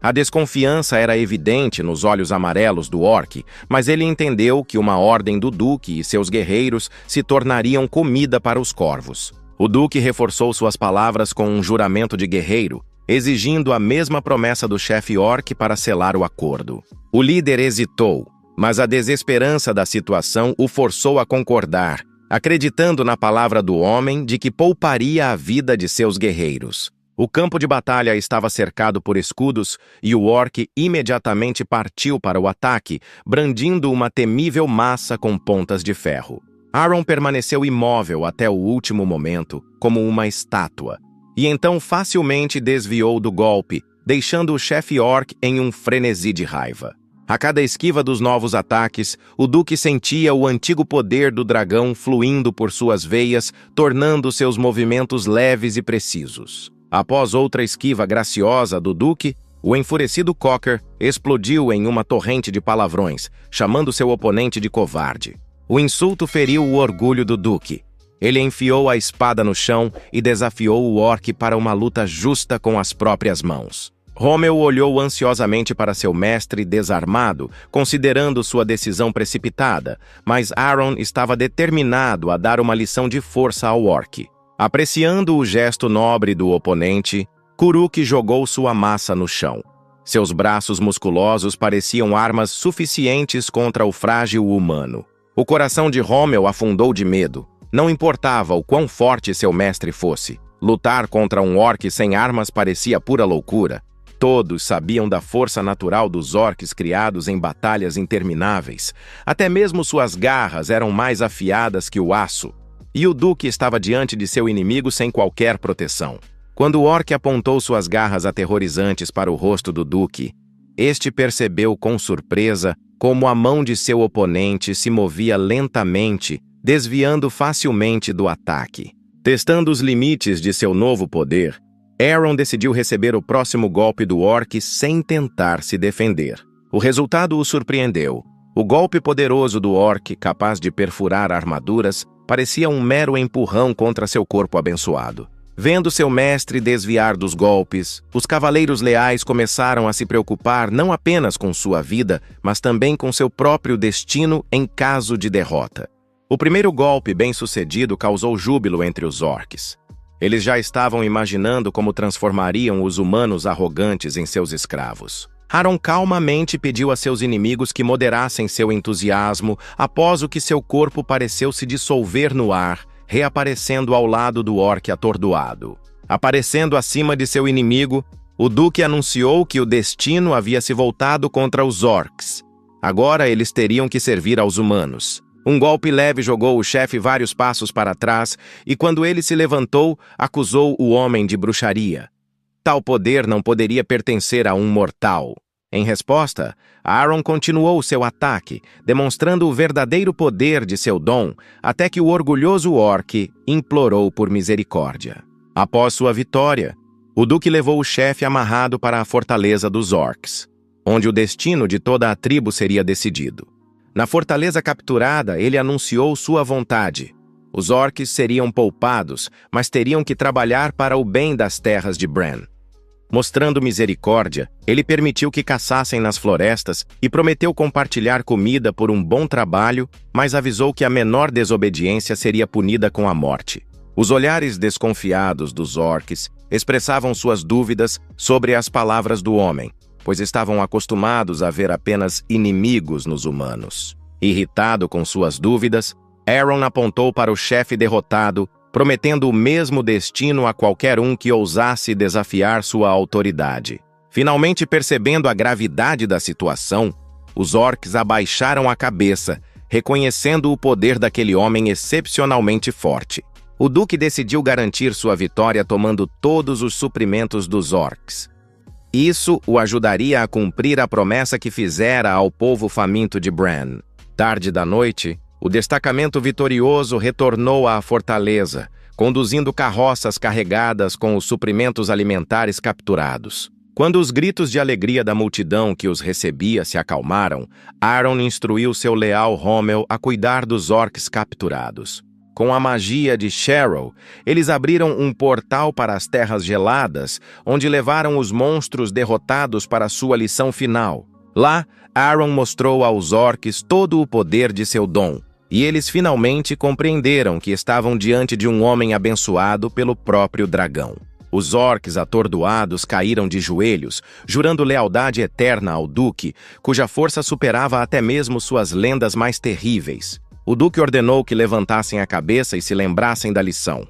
A desconfiança era evidente nos olhos amarelos do orc, mas ele entendeu que uma ordem do Duque e seus guerreiros se tornariam comida para os corvos. O Duque reforçou suas palavras com um juramento de guerreiro, exigindo a mesma promessa do chefe orc para selar o acordo. O líder hesitou, mas a desesperança da situação o forçou a concordar, acreditando na palavra do homem de que pouparia a vida de seus guerreiros. O campo de batalha estava cercado por escudos e o orc imediatamente partiu para o ataque, brandindo uma temível massa com pontas de ferro. Aeron permaneceu imóvel até o último momento, como uma estátua, e então facilmente desviou do golpe, deixando o chefe orc em um frenesi de raiva. A cada esquiva dos novos ataques, o Duque sentia o antigo poder do dragão fluindo por suas veias, tornando seus movimentos leves e precisos. Após outra esquiva graciosa do Duque, o enfurecido Cocker explodiu em uma torrente de palavrões, chamando seu oponente de covarde. O insulto feriu o orgulho do Duque. Ele enfiou a espada no chão e desafiou o orc para uma luta justa com as próprias mãos. Rommel olhou ansiosamente para seu mestre desarmado, considerando sua decisão precipitada, mas Aaron estava determinado a dar uma lição de força ao orc. Apreciando o gesto nobre do oponente, Kuruk jogou sua massa no chão. Seus braços musculosos pareciam armas suficientes contra o frágil humano. O coração de Rommel afundou de medo. Não importava o quão forte seu mestre fosse. Lutar contra um orc sem armas parecia pura loucura. Todos sabiam da força natural dos orcs criados em batalhas intermináveis. Até mesmo suas garras eram mais afiadas que o aço. E o Duque estava diante de seu inimigo sem qualquer proteção. Quando o orc apontou suas garras aterrorizantes para o rosto do Duque, este percebeu com surpresa como a mão de seu oponente se movia lentamente, desviando facilmente do ataque. Testando os limites de seu novo poder, Aaron decidiu receber o próximo golpe do orc sem tentar se defender. O resultado o surpreendeu. O golpe poderoso do orc, capaz de perfurar armaduras, parecia um mero empurrão contra seu corpo abençoado. Vendo seu mestre desviar dos golpes, os cavaleiros leais começaram a se preocupar não apenas com sua vida, mas também com seu próprio destino em caso de derrota. O primeiro golpe bem-sucedido causou júbilo entre os orcs. Eles já estavam imaginando como transformariam os humanos arrogantes em seus escravos. Aaron calmamente pediu a seus inimigos que moderassem seu entusiasmo após o que seu corpo pareceu se dissolver no ar, reaparecendo ao lado do orc atordoado. Aparecendo acima de seu inimigo, o Duque anunciou que o destino havia se voltado contra os orcs. Agora eles teriam que servir aos humanos. Um golpe leve jogou o chefe vários passos para trás e, quando ele se levantou, acusou o homem de bruxaria. Tal poder não poderia pertencer a um mortal. Em resposta, Aaron continuou seu ataque, demonstrando o verdadeiro poder de seu dom, até que o orgulhoso orc implorou por misericórdia. Após sua vitória, o Duque levou o chefe amarrado para a fortaleza dos orcs, onde o destino de toda a tribo seria decidido. Na fortaleza capturada, ele anunciou sua vontade. Os orcs seriam poupados, mas teriam que trabalhar para o bem das terras de Bran. Mostrando misericórdia, ele permitiu que caçassem nas florestas e prometeu compartilhar comida por um bom trabalho, mas avisou que a menor desobediência seria punida com a morte. Os olhares desconfiados dos orcs expressavam suas dúvidas sobre as palavras do homem, pois estavam acostumados a ver apenas inimigos nos humanos. Irritado com suas dúvidas, Aaron apontou para o chefe derrotado, prometendo o mesmo destino a qualquer um que ousasse desafiar sua autoridade. Finalmente percebendo a gravidade da situação, os orcs abaixaram a cabeça, reconhecendo o poder daquele homem excepcionalmente forte. O Duque decidiu garantir sua vitória tomando todos os suprimentos dos orcs. Isso o ajudaria a cumprir a promessa que fizera ao povo faminto de Bran. Tarde da noite, o destacamento vitorioso retornou à fortaleza, conduzindo carroças carregadas com os suprimentos alimentares capturados. Quando os gritos de alegria da multidão que os recebia se acalmaram, Aaron instruiu seu leal Rommel a cuidar dos orcs capturados. Com a magia de Cheryl, eles abriram um portal para as Terras Geladas, onde levaram os monstros derrotados para sua lição final. Lá, Aaron mostrou aos orcs todo o poder de seu dom, e eles finalmente compreenderam que estavam diante de um homem abençoado pelo próprio dragão. Os orcs atordoados caíram de joelhos, jurando lealdade eterna ao Duque, cuja força superava até mesmo suas lendas mais terríveis. O Duque ordenou que levantassem a cabeça e se lembrassem da lição.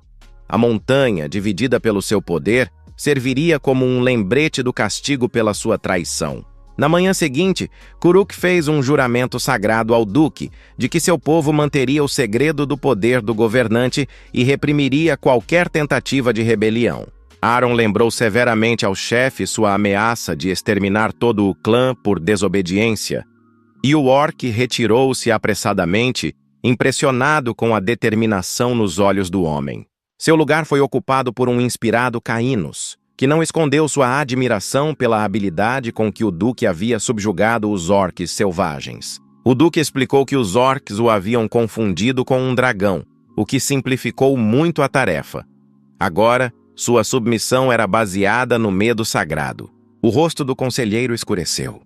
A montanha, dividida pelo seu poder, serviria como um lembrete do castigo pela sua traição. Na manhã seguinte, Kuruk fez um juramento sagrado ao Duque de que seu povo manteria o segredo do poder do governante e reprimiria qualquer tentativa de rebelião. Aaron lembrou severamente ao chefe sua ameaça de exterminar todo o clã por desobediência, E o orc retirou-se apressadamente, impressionado com a determinação nos olhos do homem. Seu lugar foi ocupado por um inspirado Cainus, que não escondeu sua admiração pela habilidade com que o Duque havia subjugado os orcs selvagens. O Duque explicou que os orcs o haviam confundido com um dragão, o que simplificou muito a tarefa. Agora, sua submissão era baseada no medo sagrado. O rosto do conselheiro escureceu.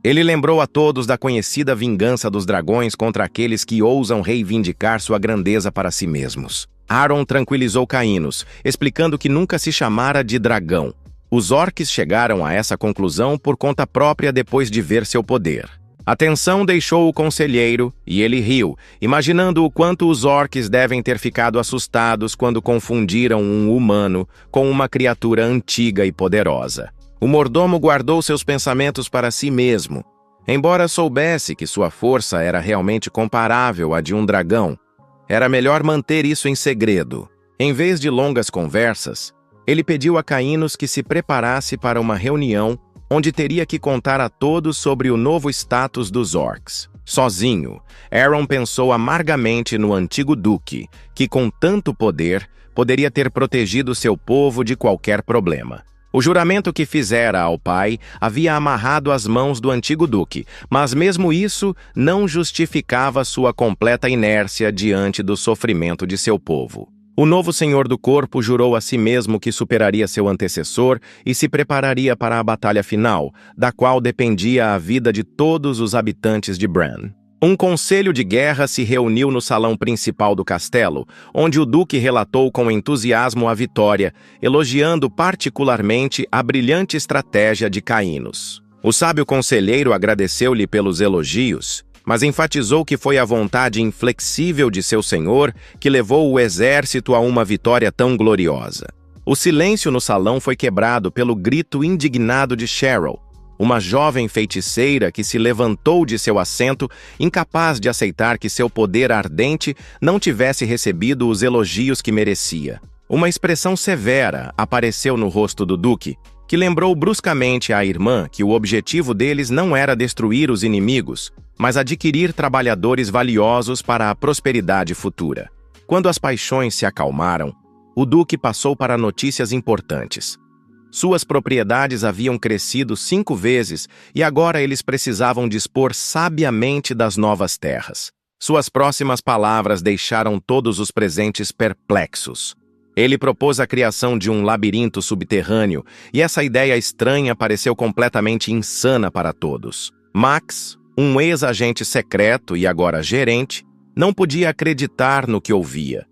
Ele lembrou a todos da conhecida vingança dos dragões contra aqueles que ousam reivindicar sua grandeza para si mesmos. Aaron tranquilizou Cainus, explicando que nunca se chamara de dragão. Os orcs chegaram a essa conclusão por conta própria depois de ver seu poder. A tensão deixou o conselheiro e ele riu, imaginando o quanto os orcs devem ter ficado assustados quando confundiram um humano com uma criatura antiga e poderosa. O mordomo guardou seus pensamentos para si mesmo. Embora soubesse que sua força era realmente comparável à de um dragão, era melhor manter isso em segredo. Em vez de longas conversas, ele pediu a Cainus que se preparasse para uma reunião onde teria que contar a todos sobre o novo status dos orcs. Sozinho, Aaron pensou amargamente no antigo duque, que com tanto poder poderia ter protegido seu povo de qualquer problema. O juramento que fizera ao pai havia amarrado as mãos do antigo duque, mas mesmo isso não justificava sua completa inércia diante do sofrimento de seu povo. O novo senhor do corpo jurou a si mesmo que superaria seu antecessor e se prepararia para a batalha final, da qual dependia a vida de todos os habitantes de Bran. Um conselho de guerra se reuniu no salão principal do castelo, onde o duque relatou com entusiasmo a vitória, elogiando particularmente a brilhante estratégia de Cainus. O sábio conselheiro agradeceu-lhe pelos elogios, mas enfatizou que foi a vontade inflexível de seu senhor que levou o exército a uma vitória tão gloriosa. O silêncio no salão foi quebrado pelo grito indignado de Cheryl, uma jovem feiticeira que se levantou de seu assento, incapaz de aceitar que seu poder ardente não tivesse recebido os elogios que merecia. Uma expressão severa apareceu no rosto do duque, que lembrou bruscamente à irmã que o objetivo deles não era destruir os inimigos, mas adquirir trabalhadores valiosos para a prosperidade futura. Quando as paixões se acalmaram, o duque passou para notícias importantes. Suas propriedades haviam crescido 5 vezes e agora eles precisavam dispor sabiamente das novas terras. Suas próximas palavras deixaram todos os presentes perplexos. Ele propôs a criação de um labirinto subterrâneo e essa ideia estranha pareceu completamente insana para todos. Max, um ex-agente secreto e agora gerente, não podia acreditar no que ouvia.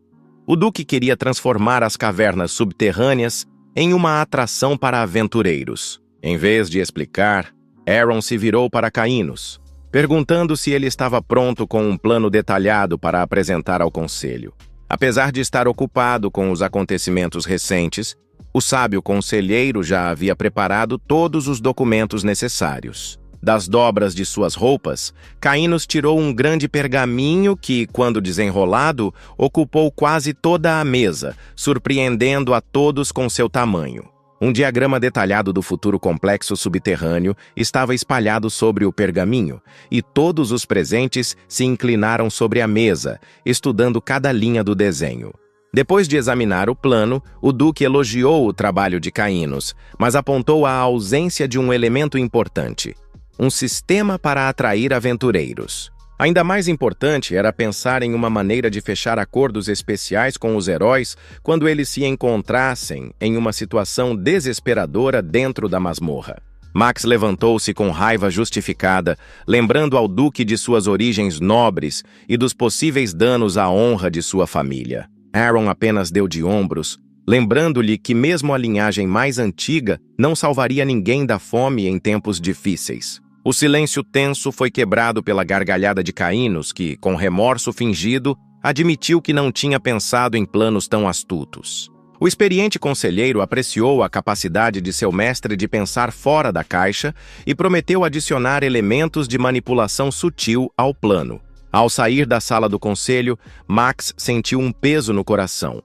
O duque queria transformar as cavernas subterrâneas em uma atração para aventureiros. Em vez de explicar, Aaron se virou para Cainus, perguntando se ele estava pronto com um plano detalhado para apresentar ao conselho. Apesar de estar ocupado com os acontecimentos recentes, o sábio conselheiro já havia preparado todos os documentos necessários. Das dobras de suas roupas, Cainus tirou um grande pergaminho que, quando desenrolado, ocupou quase toda a mesa, surpreendendo a todos com seu tamanho. Um diagrama detalhado do futuro complexo subterrâneo estava espalhado sobre o pergaminho, e todos os presentes se inclinaram sobre a mesa, estudando cada linha do desenho. Depois de examinar o plano, o duque elogiou o trabalho de Cainus, mas apontou a ausência de um elemento importante: um sistema para atrair aventureiros. Ainda mais importante era pensar em uma maneira de fechar acordos especiais com os heróis quando eles se encontrassem em uma situação desesperadora dentro da masmorra. Max levantou-se com raiva justificada, lembrando ao duque de suas origens nobres e dos possíveis danos à honra de sua família. Aaron apenas deu de ombros, lembrando-lhe que mesmo a linhagem mais antiga não salvaria ninguém da fome em tempos difíceis. O silêncio tenso foi quebrado pela gargalhada de Cainus, que, com remorso fingido, admitiu que não tinha pensado em planos tão astutos. O experiente conselheiro apreciou a capacidade de seu mestre de pensar fora da caixa e prometeu adicionar elementos de manipulação sutil ao plano. Ao sair da sala do conselho, Max sentiu um peso no coração.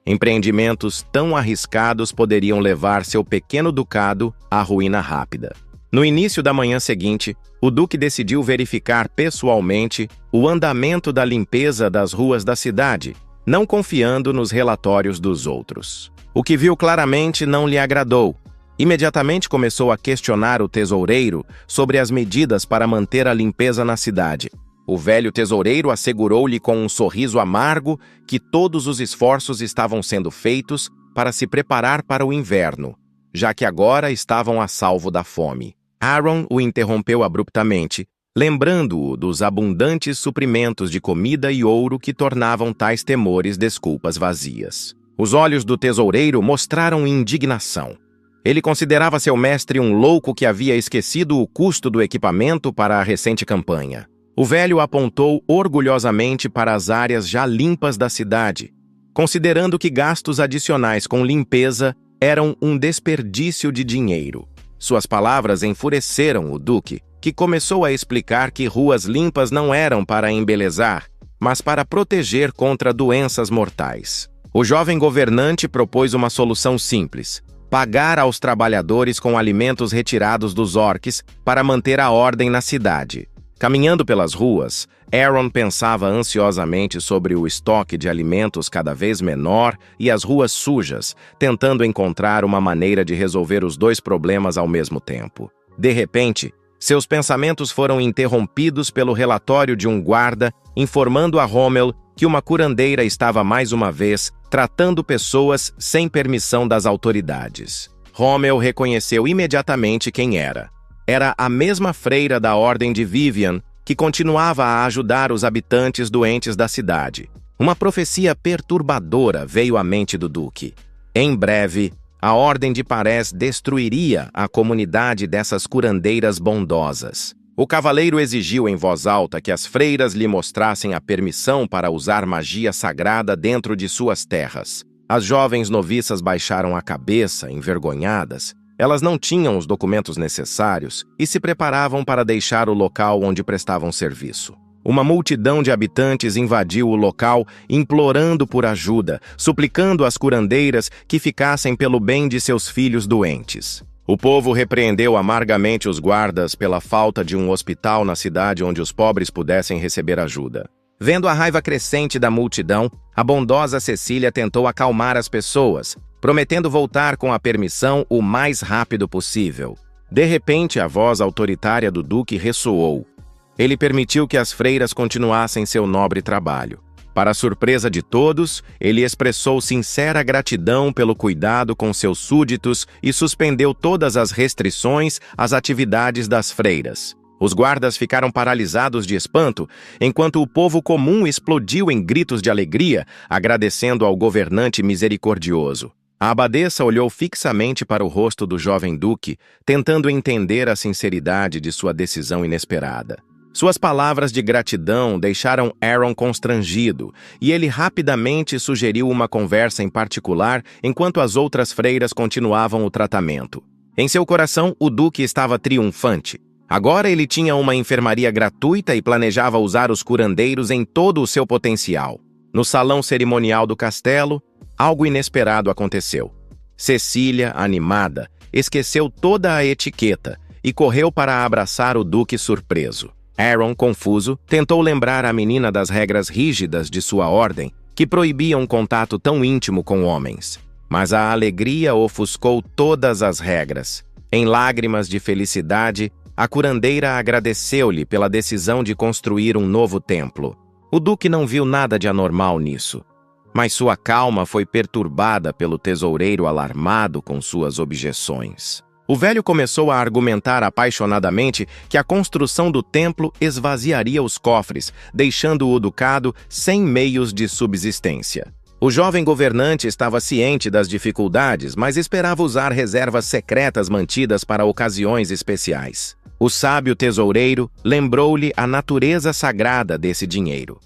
Empreendimentos tão arriscados poderiam levar seu pequeno ducado à ruína rápida. No início da manhã seguinte, o Duque decidiu verificar pessoalmente o andamento da limpeza das ruas da cidade, não confiando nos relatórios dos outros. O que viu claramente não lhe agradou. Imediatamente começou a questionar o tesoureiro sobre as medidas para manter a limpeza na cidade. O velho tesoureiro assegurou-lhe com um sorriso amargo que todos os esforços estavam sendo feitos para se preparar para o inverno, já que agora estavam a salvo da fome. Aaron o interrompeu abruptamente, lembrando-o dos abundantes suprimentos de comida e ouro que tornavam tais temores desculpas vazias. Os olhos do tesoureiro mostraram indignação. Ele considerava seu mestre um louco que havia esquecido o custo do equipamento para a recente campanha. O velho apontou orgulhosamente para as áreas já limpas da cidade, considerando que gastos adicionais com limpeza eram um desperdício de dinheiro. Suas palavras enfureceram o Duque, que começou a explicar que ruas limpas não eram para embelezar, mas para proteger contra doenças mortais. O jovem governante propôs uma solução simples: pagar aos trabalhadores com alimentos retirados dos orques para manter a ordem na cidade. Caminhando pelas ruas, Aaron pensava ansiosamente sobre o estoque de alimentos cada vez menor e as ruas sujas, tentando encontrar uma maneira de resolver os dois problemas ao mesmo tempo. De repente, seus pensamentos foram interrompidos pelo relatório de um guarda informando a Rommel que uma curandeira estava mais uma vez tratando pessoas sem permissão das autoridades. Rommel reconheceu imediatamente quem era. Era a mesma freira da Ordem de Vivian que continuava a ajudar os habitantes doentes da cidade. Uma profecia perturbadora veio à mente do Duque. Em breve, a Ordem de Parés destruiria a comunidade dessas curandeiras bondosas. O cavaleiro exigiu em voz alta que as freiras lhe mostrassem a permissão para usar magia sagrada dentro de suas terras. As jovens noviças baixaram a cabeça, envergonhadas. Elas não tinham os documentos necessários e se preparavam para deixar o local onde prestavam serviço. Uma multidão de habitantes invadiu o local, implorando por ajuda, suplicando às curandeiras que ficassem pelo bem de seus filhos doentes. O povo repreendeu amargamente os guardas pela falta de um hospital na cidade onde os pobres pudessem receber ajuda. Vendo a raiva crescente da multidão, a bondosa Cecília tentou acalmar as pessoas, prometendo voltar com a permissão o mais rápido possível. De repente, a voz autoritária do Duque ressoou. Ele permitiu que as freiras continuassem seu nobre trabalho. Para a surpresa de todos, ele expressou sincera gratidão pelo cuidado com seus súditos e suspendeu todas as restrições às atividades das freiras. Os guardas ficaram paralisados de espanto, enquanto o povo comum explodiu em gritos de alegria, agradecendo ao governante misericordioso. A abadesa olhou fixamente para o rosto do jovem duque, tentando entender a sinceridade de sua decisão inesperada. Suas palavras de gratidão deixaram Aaron constrangido, e ele rapidamente sugeriu uma conversa em particular enquanto as outras freiras continuavam o tratamento. Em seu coração, o duque estava triunfante. Agora ele tinha uma enfermaria gratuita e planejava usar os curandeiros em todo o seu potencial. No salão cerimonial do castelo, algo inesperado aconteceu. Cecília, animada, esqueceu toda a etiqueta e correu para abraçar o duque surpreso. Aaron, confuso, tentou lembrar a menina das regras rígidas de sua ordem, que proibiam um contato tão íntimo com homens. Mas a alegria ofuscou todas as regras. Em lágrimas de felicidade, a curandeira agradeceu-lhe pela decisão de construir um novo templo. O duque não viu nada de anormal nisso, mas sua calma foi perturbada pelo tesoureiro alarmado com suas objeções. O velho começou a argumentar apaixonadamente que a construção do templo esvaziaria os cofres, deixando o ducado sem meios de subsistência. O jovem governante estava ciente das dificuldades, mas esperava usar reservas secretas mantidas para ocasiões especiais. O sábio tesoureiro lembrou-lhe a natureza sagrada desse dinheiro.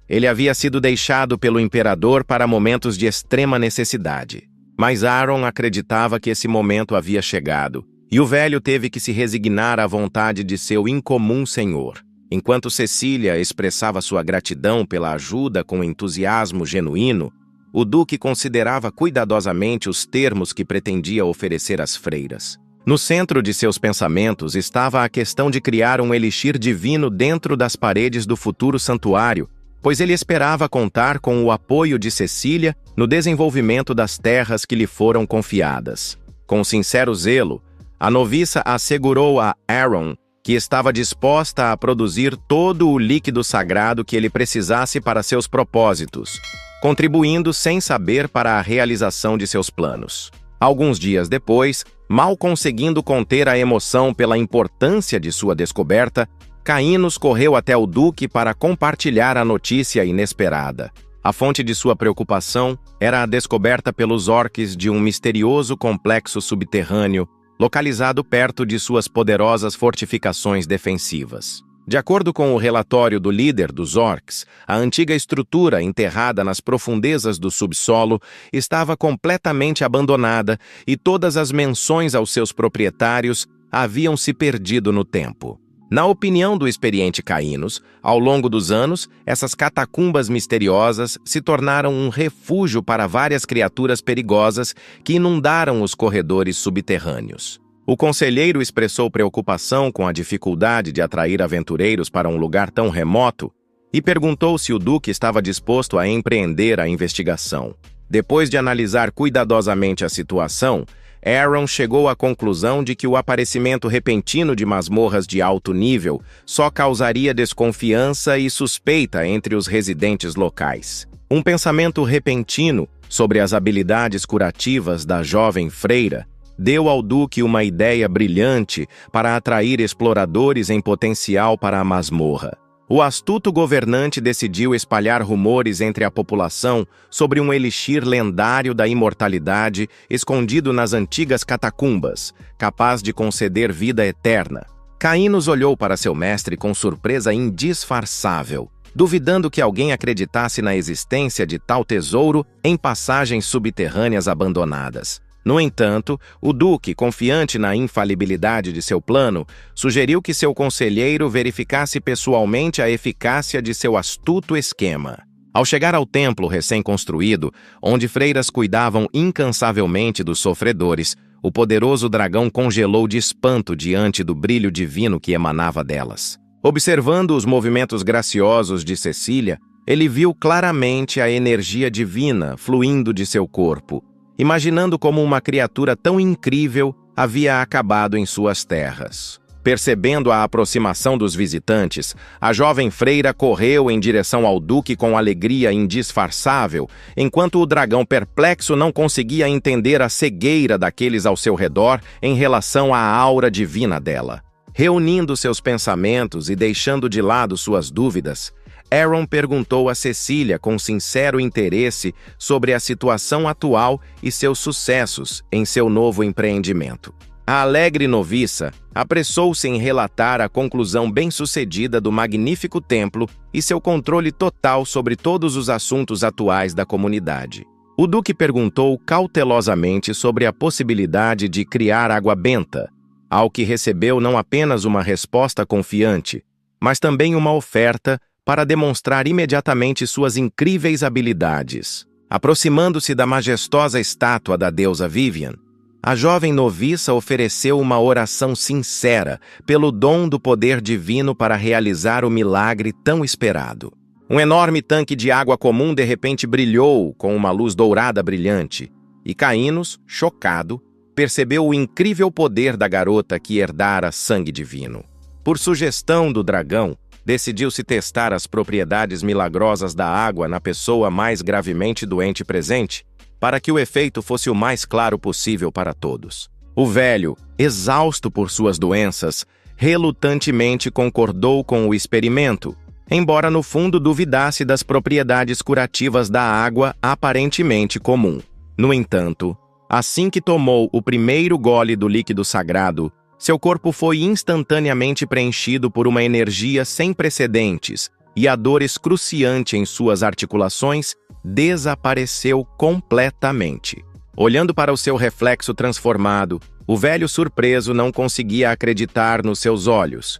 Ele havia sido deixado pelo imperador para momentos de extrema necessidade. Mas Aaron acreditava que esse momento havia chegado, e o velho teve que se resignar à vontade de seu incomum senhor. Enquanto Cecília expressava sua gratidão pela ajuda com entusiasmo genuíno, o duque considerava cuidadosamente os termos que pretendia oferecer às freiras. No centro de seus pensamentos estava a questão de criar um elixir divino dentro das paredes do futuro santuário, pois ele esperava contar com o apoio de Cecília no desenvolvimento das terras que lhe foram confiadas. Com sincero zelo, a noviça assegurou a Aaron que estava disposta a produzir todo o líquido sagrado que ele precisasse para seus propósitos, contribuindo sem saber para a realização de seus planos. Alguns dias depois, mal conseguindo conter a emoção pela importância de sua descoberta, Caínos correu até o Duque para compartilhar a notícia inesperada. A fonte de sua preocupação era a descoberta pelos orques de um misterioso complexo subterrâneo localizado perto de suas poderosas fortificações defensivas. De acordo com o relatório do líder dos orcs, a antiga estrutura enterrada nas profundezas do subsolo estava completamente abandonada e todas as menções aos seus proprietários haviam se perdido no tempo. Na opinião do experiente Caínos, ao longo dos anos, essas catacumbas misteriosas se tornaram um refúgio para várias criaturas perigosas que inundaram os corredores subterrâneos. O conselheiro expressou preocupação com a dificuldade de atrair aventureiros para um lugar tão remoto e perguntou se o Duque estava disposto a empreender a investigação. Depois de analisar cuidadosamente a situação, Aaron chegou à conclusão de que o aparecimento repentino de masmorras de alto nível só causaria desconfiança e suspeita entre os residentes locais. Um pensamento repentino sobre as habilidades curativas da jovem freira deu ao Duque uma ideia brilhante para atrair exploradores em potencial para a masmorra. O astuto governante decidiu espalhar rumores entre a população sobre um elixir lendário da imortalidade escondido nas antigas catacumbas, capaz de conceder vida eterna. Caínos olhou para seu mestre com surpresa indisfarçável, duvidando que alguém acreditasse na existência de tal tesouro em passagens subterrâneas abandonadas. No entanto, o Duque, confiante na infalibilidade de seu plano, sugeriu que seu conselheiro verificasse pessoalmente a eficácia de seu astuto esquema. Ao chegar ao templo recém-construído, onde freiras cuidavam incansavelmente dos sofredores, o poderoso dragão congelou de espanto diante do brilho divino que emanava delas. Observando os movimentos graciosos de Cecília, ele viu claramente a energia divina fluindo de seu corpo, imaginando como uma criatura tão incrível havia acabado em suas terras. Percebendo a aproximação dos visitantes, a jovem freira correu em direção ao Duque com alegria indisfarçável, enquanto o dragão perplexo não conseguia entender a cegueira daqueles ao seu redor em relação à aura divina dela. Reunindo seus pensamentos e deixando de lado suas dúvidas, Aaron perguntou a Cecília com sincero interesse sobre a situação atual e seus sucessos em seu novo empreendimento. A alegre noviça apressou-se em relatar a conclusão bem-sucedida do magnífico templo e seu controle total sobre todos os assuntos atuais da comunidade. O Duque perguntou cautelosamente sobre a possibilidade de criar água benta, ao que recebeu não apenas uma resposta confiante, mas também uma oferta para demonstrar imediatamente suas incríveis habilidades. Aproximando-se da majestosa estátua da deusa Vivian, a jovem noviça ofereceu uma oração sincera pelo dom do poder divino para realizar o milagre tão esperado. Um enorme tanque de água comum de repente brilhou com uma luz dourada brilhante, e Caínos, chocado, percebeu o incrível poder da garota que herdara sangue divino. Por sugestão do dragão, decidiu-se testar as propriedades milagrosas da água na pessoa mais gravemente doente presente, para que o efeito fosse o mais claro possível para todos. O velho, exausto por suas doenças, relutantemente concordou com o experimento, embora no fundo duvidasse das propriedades curativas da água aparentemente comum. No entanto, assim que tomou o primeiro gole do líquido sagrado, seu corpo foi instantaneamente preenchido por uma energia sem precedentes e a dor excruciante em suas articulações desapareceu completamente. Olhando para o seu reflexo transformado, o velho surpreso não conseguia acreditar nos seus olhos.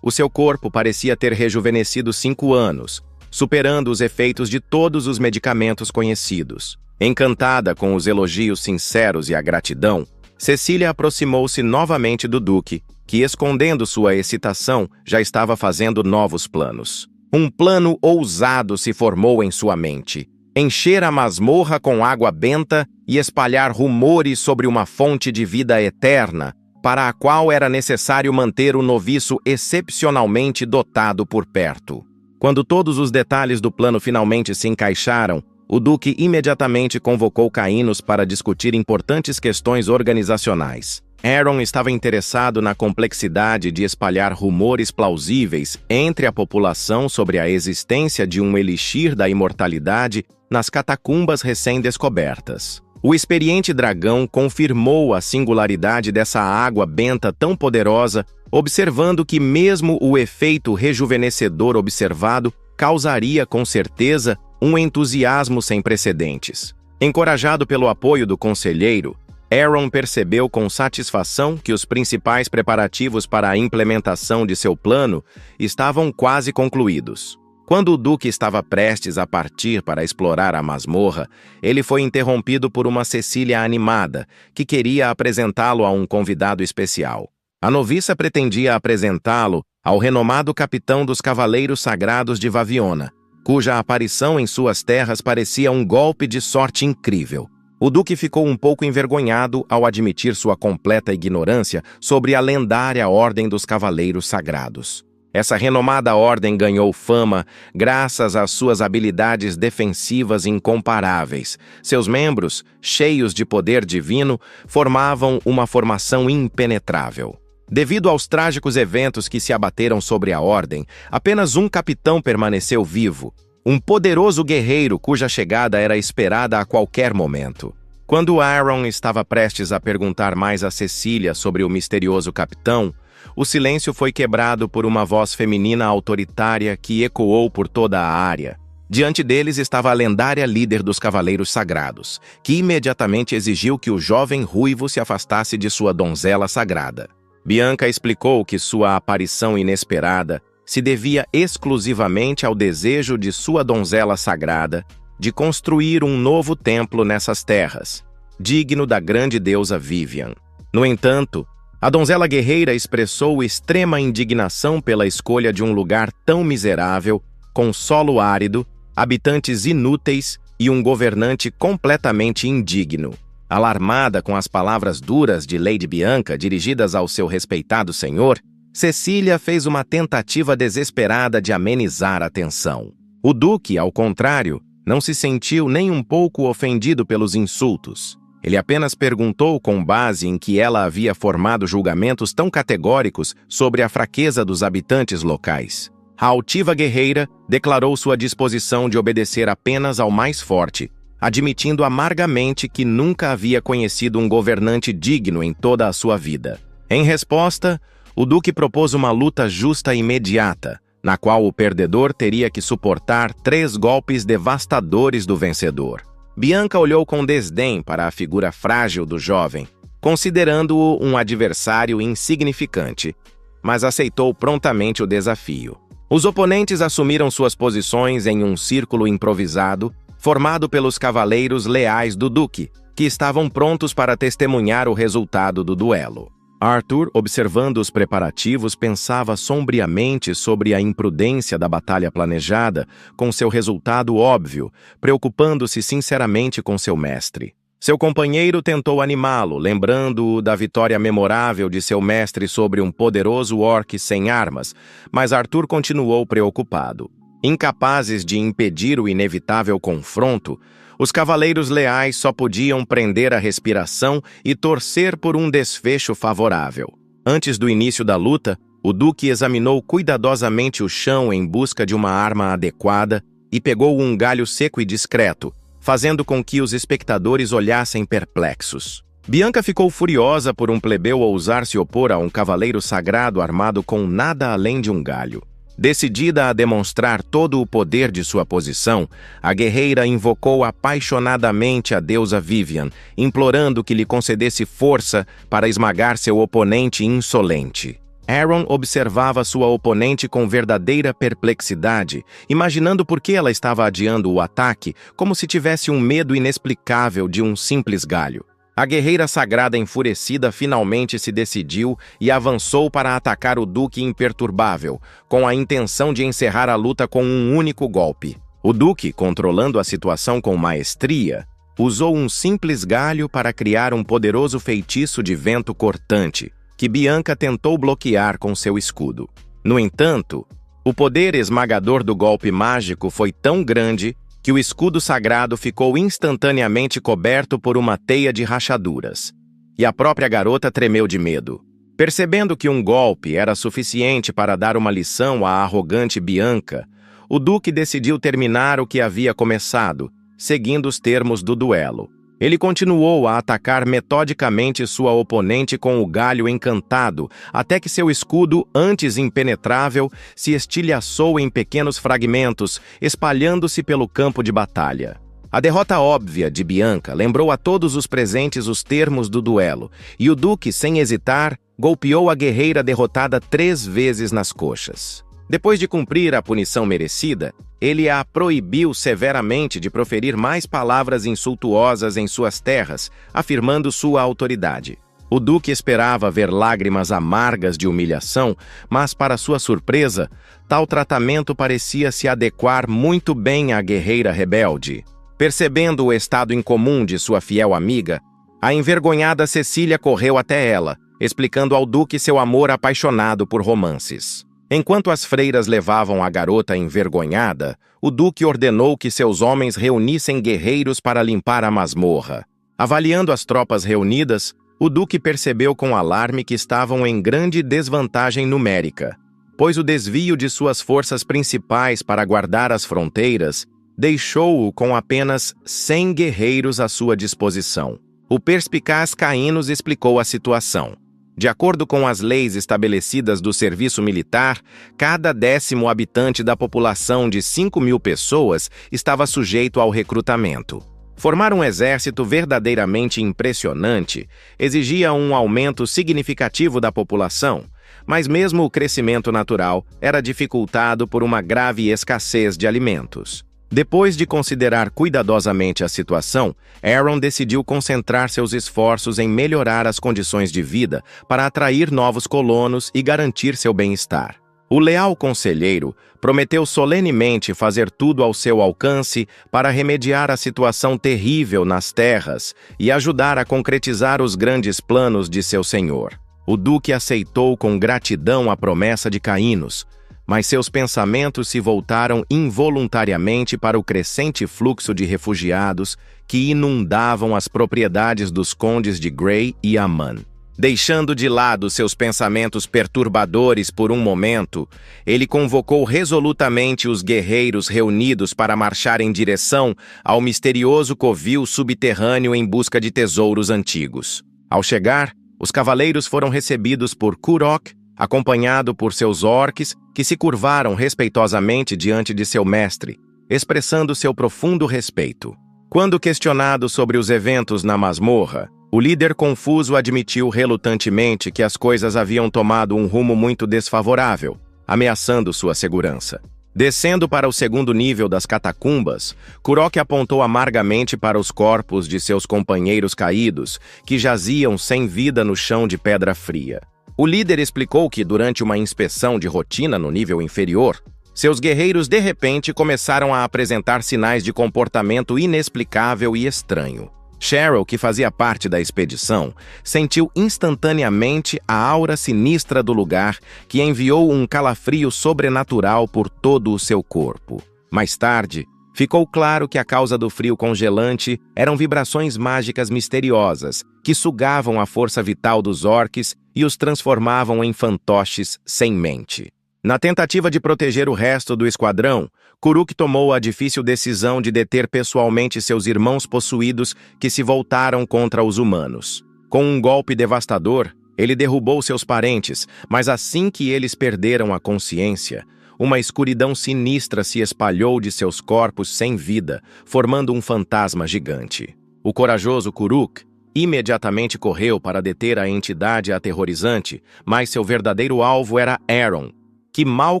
O seu corpo parecia ter rejuvenescido 5 anos, superando os efeitos de todos os medicamentos conhecidos. Encantada com os elogios sinceros e a gratidão, Cecília aproximou-se novamente do duque, que, escondendo sua excitação, já estava fazendo novos planos. Um plano ousado se formou em sua mente: encher a masmorra com água benta e espalhar rumores sobre uma fonte de vida eterna, para a qual era necessário manter o noviço excepcionalmente dotado por perto. Quando todos os detalhes do plano finalmente se encaixaram, o duque imediatamente convocou Caínos para discutir importantes questões organizacionais. Aaron estava interessado na complexidade de espalhar rumores plausíveis entre a população sobre a existência de um elixir da imortalidade nas catacumbas recém-descobertas. O experiente dragão confirmou a singularidade dessa água benta tão poderosa, observando que mesmo o efeito rejuvenescedor observado causaria com certeza um entusiasmo sem precedentes. Encorajado pelo apoio do conselheiro, Aaron percebeu com satisfação que os principais preparativos para a implementação de seu plano estavam quase concluídos. Quando o duque estava prestes a partir para explorar a masmorra, ele foi interrompido por uma Cecília animada, que queria apresentá-lo a um convidado especial. A noviça pretendia apresentá-lo ao renomado capitão dos Cavaleiros Sagrados de Vaviona, cuja aparição em suas terras parecia um golpe de sorte incrível. O duque ficou um pouco envergonhado ao admitir sua completa ignorância sobre a lendária Ordem dos Cavaleiros Sagrados. Essa renomada ordem ganhou fama graças às suas habilidades defensivas incomparáveis. Seus membros, cheios de poder divino, formavam uma formação impenetrável. Devido aos trágicos eventos que se abateram sobre a ordem, apenas um capitão permaneceu vivo, um poderoso guerreiro cuja chegada era esperada a qualquer momento. Quando Aaron estava prestes a perguntar mais a Cecília sobre o misterioso capitão, o silêncio foi quebrado por uma voz feminina autoritária que ecoou por toda a área. Diante deles estava a lendária líder dos Cavaleiros Sagrados, que imediatamente exigiu que o jovem ruivo se afastasse de sua donzela sagrada. Bianca explicou que sua aparição inesperada se devia exclusivamente ao desejo de sua donzela sagrada de construir um novo templo nessas terras, digno da grande deusa Vivian. No entanto, a donzela guerreira expressou extrema indignação pela escolha de um lugar tão miserável, com solo árido, habitantes inúteis e um governante completamente indigno. Alarmada com as palavras duras de Lady Bianca dirigidas ao seu respeitado senhor, Cecília fez uma tentativa desesperada de amenizar a tensão. O duque, ao contrário, não se sentiu nem um pouco ofendido pelos insultos. Ele apenas perguntou com base em que ela havia formado julgamentos tão categóricos sobre a fraqueza dos habitantes locais. A altiva guerreira declarou sua disposição de obedecer apenas ao mais forte, admitindo amargamente que nunca havia conhecido um governante digno em toda a sua vida. Em resposta, o duque propôs uma luta justa e imediata, na qual o perdedor teria que suportar 3 golpes devastadores do vencedor. Bianca olhou com desdém para a figura frágil do jovem, considerando-o um adversário insignificante, mas aceitou prontamente o desafio. Os oponentes assumiram suas posições em um círculo improvisado, formado pelos cavaleiros leais do duque, que estavam prontos para testemunhar o resultado do duelo. Arthur, observando os preparativos, pensava sombriamente sobre a imprudência da batalha planejada, com seu resultado óbvio, preocupando-se sinceramente com seu mestre. Seu companheiro tentou animá-lo, lembrando-o da vitória memorável de seu mestre sobre um poderoso orc sem armas, mas Arthur continuou preocupado. Incapazes de impedir o inevitável confronto, os cavaleiros leais só podiam prender a respiração e torcer por um desfecho favorável. Antes do início da luta, o duque examinou cuidadosamente o chão em busca de uma arma adequada e pegou um galho seco e discreto, fazendo com que os espectadores olhassem perplexos. Bianca ficou furiosa por um plebeu ousar se opor a um cavaleiro sagrado armado com nada além de um galho. Decidida a demonstrar todo o poder de sua posição, a guerreira invocou apaixonadamente a deusa Vivian, implorando que lhe concedesse força para esmagar seu oponente insolente. Aaron observava sua oponente com verdadeira perplexidade, imaginando por que ela estava adiando o ataque, como se tivesse um medo inexplicável de um simples galho. A guerreira sagrada enfurecida finalmente se decidiu e avançou para atacar o Duque imperturbável, com a intenção de encerrar a luta com um único golpe. O Duque, controlando a situação com maestria, usou um simples galho para criar um poderoso feitiço de vento cortante, que Bianca tentou bloquear com seu escudo. No entanto, o poder esmagador do golpe mágico foi tão grande que o escudo sagrado ficou instantaneamente coberto por uma teia de rachaduras. E a própria garota tremeu de medo. Percebendo que um golpe era suficiente para dar uma lição à arrogante Bianca, o Duque decidiu terminar o que havia começado, seguindo os termos do duelo. Ele continuou a atacar metodicamente sua oponente com o galho encantado, até que seu escudo, antes impenetrável, se estilhaçou em pequenos fragmentos, espalhando-se pelo campo de batalha. A derrota óbvia de Bianca lembrou a todos os presentes os termos do duelo, e o Duque, sem hesitar, golpeou a guerreira derrotada 3 vezes nas coxas. Depois de cumprir a punição merecida, ele a proibiu severamente de proferir mais palavras insultuosas em suas terras, afirmando sua autoridade. O Duque esperava ver lágrimas amargas de humilhação, mas, para sua surpresa, tal tratamento parecia se adequar muito bem à guerreira rebelde. Percebendo o estado incomum de sua fiel amiga, a envergonhada Cecília correu até ela, explicando ao Duque seu amor apaixonado por romances. Enquanto as freiras levavam a garota envergonhada, o Duque ordenou que seus homens reunissem guerreiros para limpar a masmorra. Avaliando as tropas reunidas, o Duque percebeu com alarme que estavam em grande desvantagem numérica, pois o desvio de suas forças principais para guardar as fronteiras deixou-o com apenas 100 guerreiros à sua disposição. O perspicaz Caínos explicou a situação. De acordo com as leis estabelecidas do serviço militar, cada 10º habitante da população de 5.000 pessoas estava sujeito ao recrutamento. Formar um exército verdadeiramente impressionante exigia um aumento significativo da população, mas mesmo o crescimento natural era dificultado por uma grave escassez de alimentos. Depois de considerar cuidadosamente a situação, Aaron decidiu concentrar seus esforços em melhorar as condições de vida para atrair novos colonos e garantir seu bem-estar. O leal conselheiro prometeu solenemente fazer tudo ao seu alcance para remediar a situação terrível nas terras e ajudar a concretizar os grandes planos de seu senhor. O Duque aceitou com gratidão a promessa de Caínos, mas seus pensamentos se voltaram involuntariamente para o crescente fluxo de refugiados que inundavam as propriedades dos condes de Grey e Aman. Deixando de lado seus pensamentos perturbadores por um momento, ele convocou resolutamente os guerreiros reunidos para marchar em direção ao misterioso covil subterrâneo em busca de tesouros antigos. Ao chegar, os cavaleiros foram recebidos por Kurok, acompanhado por seus orques, que se curvaram respeitosamente diante de seu mestre, expressando seu profundo respeito. Quando questionado sobre os eventos na masmorra, o líder confuso admitiu relutantemente que as coisas haviam tomado um rumo muito desfavorável, ameaçando sua segurança. Descendo para o segundo nível das catacumbas, Kurok apontou amargamente para os corpos de seus companheiros caídos, que jaziam sem vida no chão de pedra fria. O líder explicou que, durante uma inspeção de rotina no nível inferior, seus guerreiros de repente começaram a apresentar sinais de comportamento inexplicável e estranho. Cheryl, que fazia parte da expedição, sentiu instantaneamente a aura sinistra do lugar, que enviou um calafrio sobrenatural por todo o seu corpo. Mais tarde, ficou claro que a causa do frio congelante eram vibrações mágicas misteriosas que sugavam a força vital dos orques e os transformavam em fantoches sem mente. Na tentativa de proteger o resto do esquadrão, Kuruk tomou a difícil decisão de deter pessoalmente seus irmãos possuídos que se voltaram contra os humanos. Com um golpe devastador, ele derrubou seus parentes, mas assim que eles perderam a consciência, uma escuridão sinistra se espalhou de seus corpos sem vida, formando um fantasma gigante. O corajoso Kuruk imediatamente correu para deter a entidade aterrorizante, mas seu verdadeiro alvo era Aaron, que mal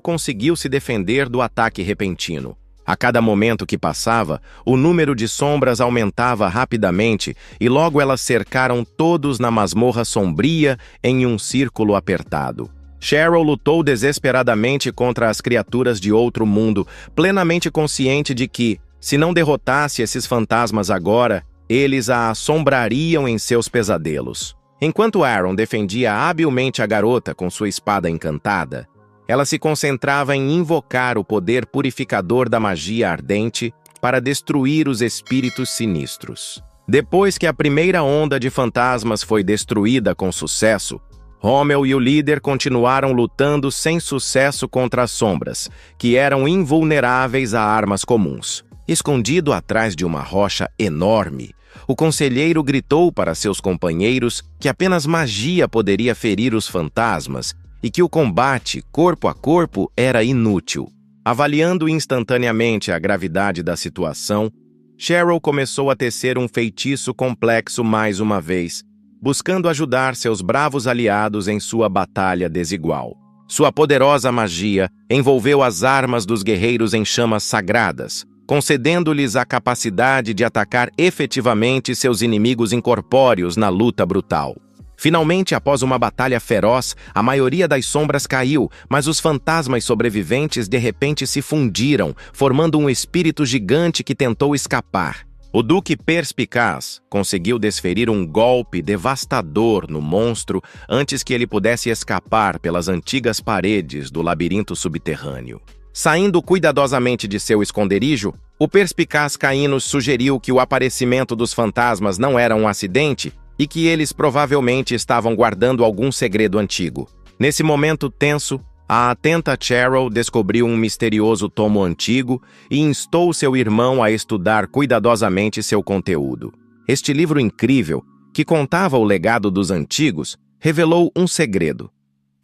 conseguiu se defender do ataque repentino. A cada momento que passava, o número de sombras aumentava rapidamente e logo elas cercaram todos na masmorra sombria em um círculo apertado. Cheryl lutou desesperadamente contra as criaturas de outro mundo, plenamente consciente de que, se não derrotasse esses fantasmas agora, eles a assombrariam em seus pesadelos. Enquanto Aaron defendia habilmente a garota com sua espada encantada, ela se concentrava em invocar o poder purificador da magia ardente para destruir os espíritos sinistros. Depois que a primeira onda de fantasmas foi destruída com sucesso, Rommel e o líder continuaram lutando sem sucesso contra as sombras, que eram invulneráveis a armas comuns. Escondido atrás de uma rocha enorme, o conselheiro gritou para seus companheiros que apenas magia poderia ferir os fantasmas e que o combate corpo a corpo era inútil. Avaliando instantaneamente a gravidade da situação, Cheryl começou a tecer um feitiço complexo mais uma vez, buscando ajudar seus bravos aliados em sua batalha desigual. Sua poderosa magia envolveu as armas dos guerreiros em chamas sagradas, concedendo-lhes a capacidade de atacar efetivamente seus inimigos incorpóreos na luta brutal. Finalmente, após uma batalha feroz, a maioria das sombras caiu, mas os fantasmas sobreviventes de repente se fundiram, formando um espírito gigante que tentou escapar. O Duque Perspicaz conseguiu desferir um golpe devastador no monstro antes que ele pudesse escapar pelas antigas paredes do labirinto subterrâneo. Saindo cuidadosamente de seu esconderijo, o Perspicaz Caínos sugeriu que o aparecimento dos fantasmas não era um acidente e que eles provavelmente estavam guardando algum segredo antigo. Nesse momento tenso, a atenta Cheryl descobriu um misterioso tomo antigo e instou seu irmão a estudar cuidadosamente seu conteúdo. Este livro incrível, que contava o legado dos antigos, revelou um segredo.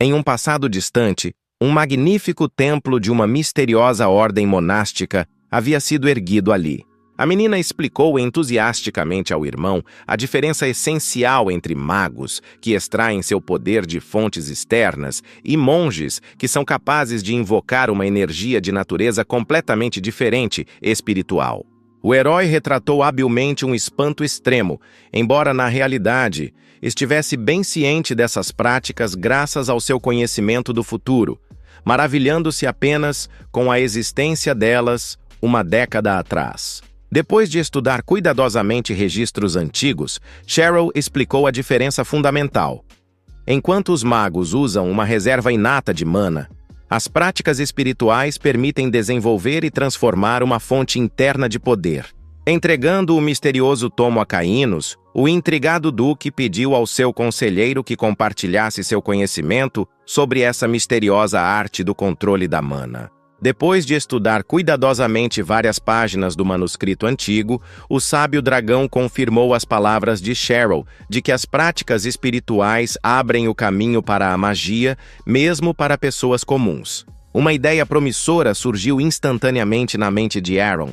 Em um passado distante, um magnífico templo de uma misteriosa ordem monástica havia sido erguido ali. A menina explicou entusiasticamente ao irmão a diferença essencial entre magos, que extraem seu poder de fontes externas, e monges, que são capazes de invocar uma energia de natureza completamente diferente, espiritual. O herói retratou habilmente um espanto extremo, embora na realidade estivesse bem ciente dessas práticas graças ao seu conhecimento do futuro, maravilhando-se apenas com a existência delas uma década atrás. Depois de estudar cuidadosamente registros antigos, Cheryl explicou a diferença fundamental. Enquanto os magos usam uma reserva inata de mana, as práticas espirituais permitem desenvolver e transformar uma fonte interna de poder. Entregando o misterioso tomo a Caínos, o intrigado duque pediu ao seu conselheiro que compartilhasse seu conhecimento sobre essa misteriosa arte do controle da mana. Depois de estudar cuidadosamente várias páginas do manuscrito antigo, o sábio dragão confirmou as palavras de Cheryl de que as práticas espirituais abrem o caminho para a magia, mesmo para pessoas comuns. Uma ideia promissora surgiu instantaneamente na mente de Aaron.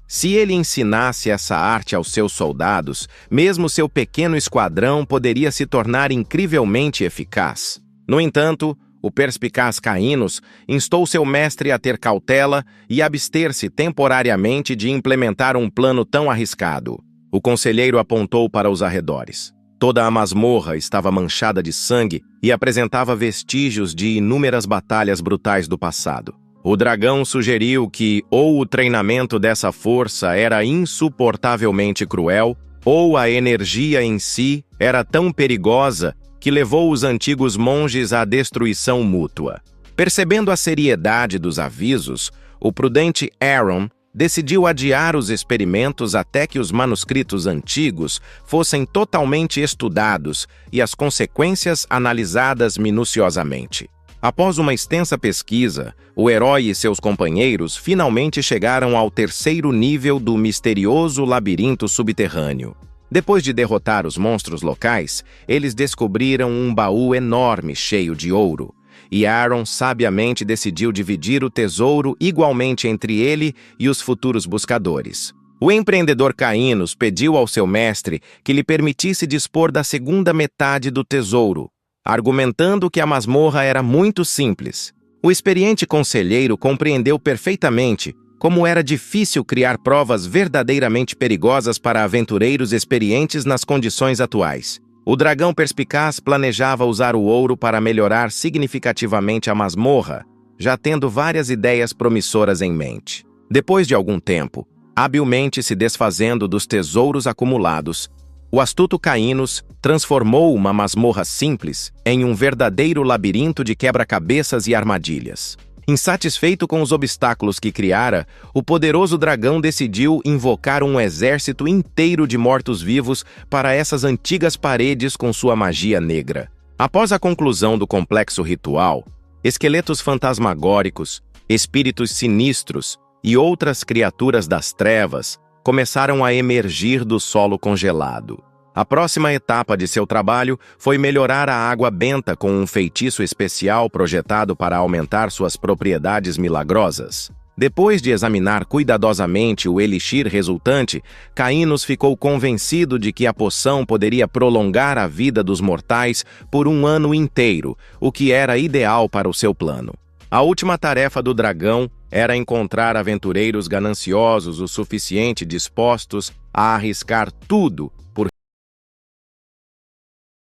Se ele ensinasse essa arte aos seus soldados, mesmo seu pequeno esquadrão poderia se tornar incrivelmente eficaz. No entanto, o Perspicaz Caínos instou seu mestre a ter cautela e abster-se temporariamente de implementar um plano tão arriscado. O conselheiro apontou para os arredores. Toda a masmorra estava manchada de sangue e apresentava vestígios de inúmeras batalhas brutais do passado. O dragão sugeriu que ou o treinamento dessa força era insuportavelmente cruel, ou a energia em si era tão perigosa que levou os antigos monges à destruição mútua. Percebendo a seriedade dos avisos, o prudente Aaron decidiu adiar os experimentos até que os manuscritos antigos fossem totalmente estudados e as consequências analisadas minuciosamente. Após uma extensa pesquisa, o herói e seus companheiros finalmente chegaram ao terceiro nível do misterioso labirinto subterrâneo. Depois de derrotar os monstros locais, eles descobriram um baú enorme cheio de ouro, e Aaron sabiamente decidiu dividir o tesouro igualmente entre ele e os futuros buscadores. O empreendedor Caínos pediu ao seu mestre que lhe permitisse dispor da segunda metade do tesouro, argumentando que a masmorra era muito simples. O experiente conselheiro compreendeu perfeitamente como era difícil criar provas verdadeiramente perigosas para aventureiros experientes nas condições atuais. O dragão perspicaz planejava usar o ouro para melhorar significativamente a masmorra, já tendo várias ideias promissoras em mente. Depois de algum tempo, habilmente se desfazendo dos tesouros acumulados, o astuto Caínos transformou uma masmorra simples em um verdadeiro labirinto de quebra-cabeças e armadilhas. Insatisfeito com os obstáculos que criara, o poderoso dragão decidiu invocar um exército inteiro de mortos-vivos para essas antigas paredes com sua magia negra. Após a conclusão do complexo ritual, esqueletos fantasmagóricos, espíritos sinistros e outras criaturas das trevas começaram a emergir do solo congelado. A próxima etapa de seu trabalho foi melhorar a água benta com um feitiço especial projetado para aumentar suas propriedades milagrosas. Depois de examinar cuidadosamente o elixir resultante, Caínos ficou convencido de que a poção poderia prolongar a vida dos mortais por um ano inteiro, o que era ideal para o seu plano. A última tarefa do dragão era encontrar aventureiros gananciosos o suficiente dispostos a arriscar tudo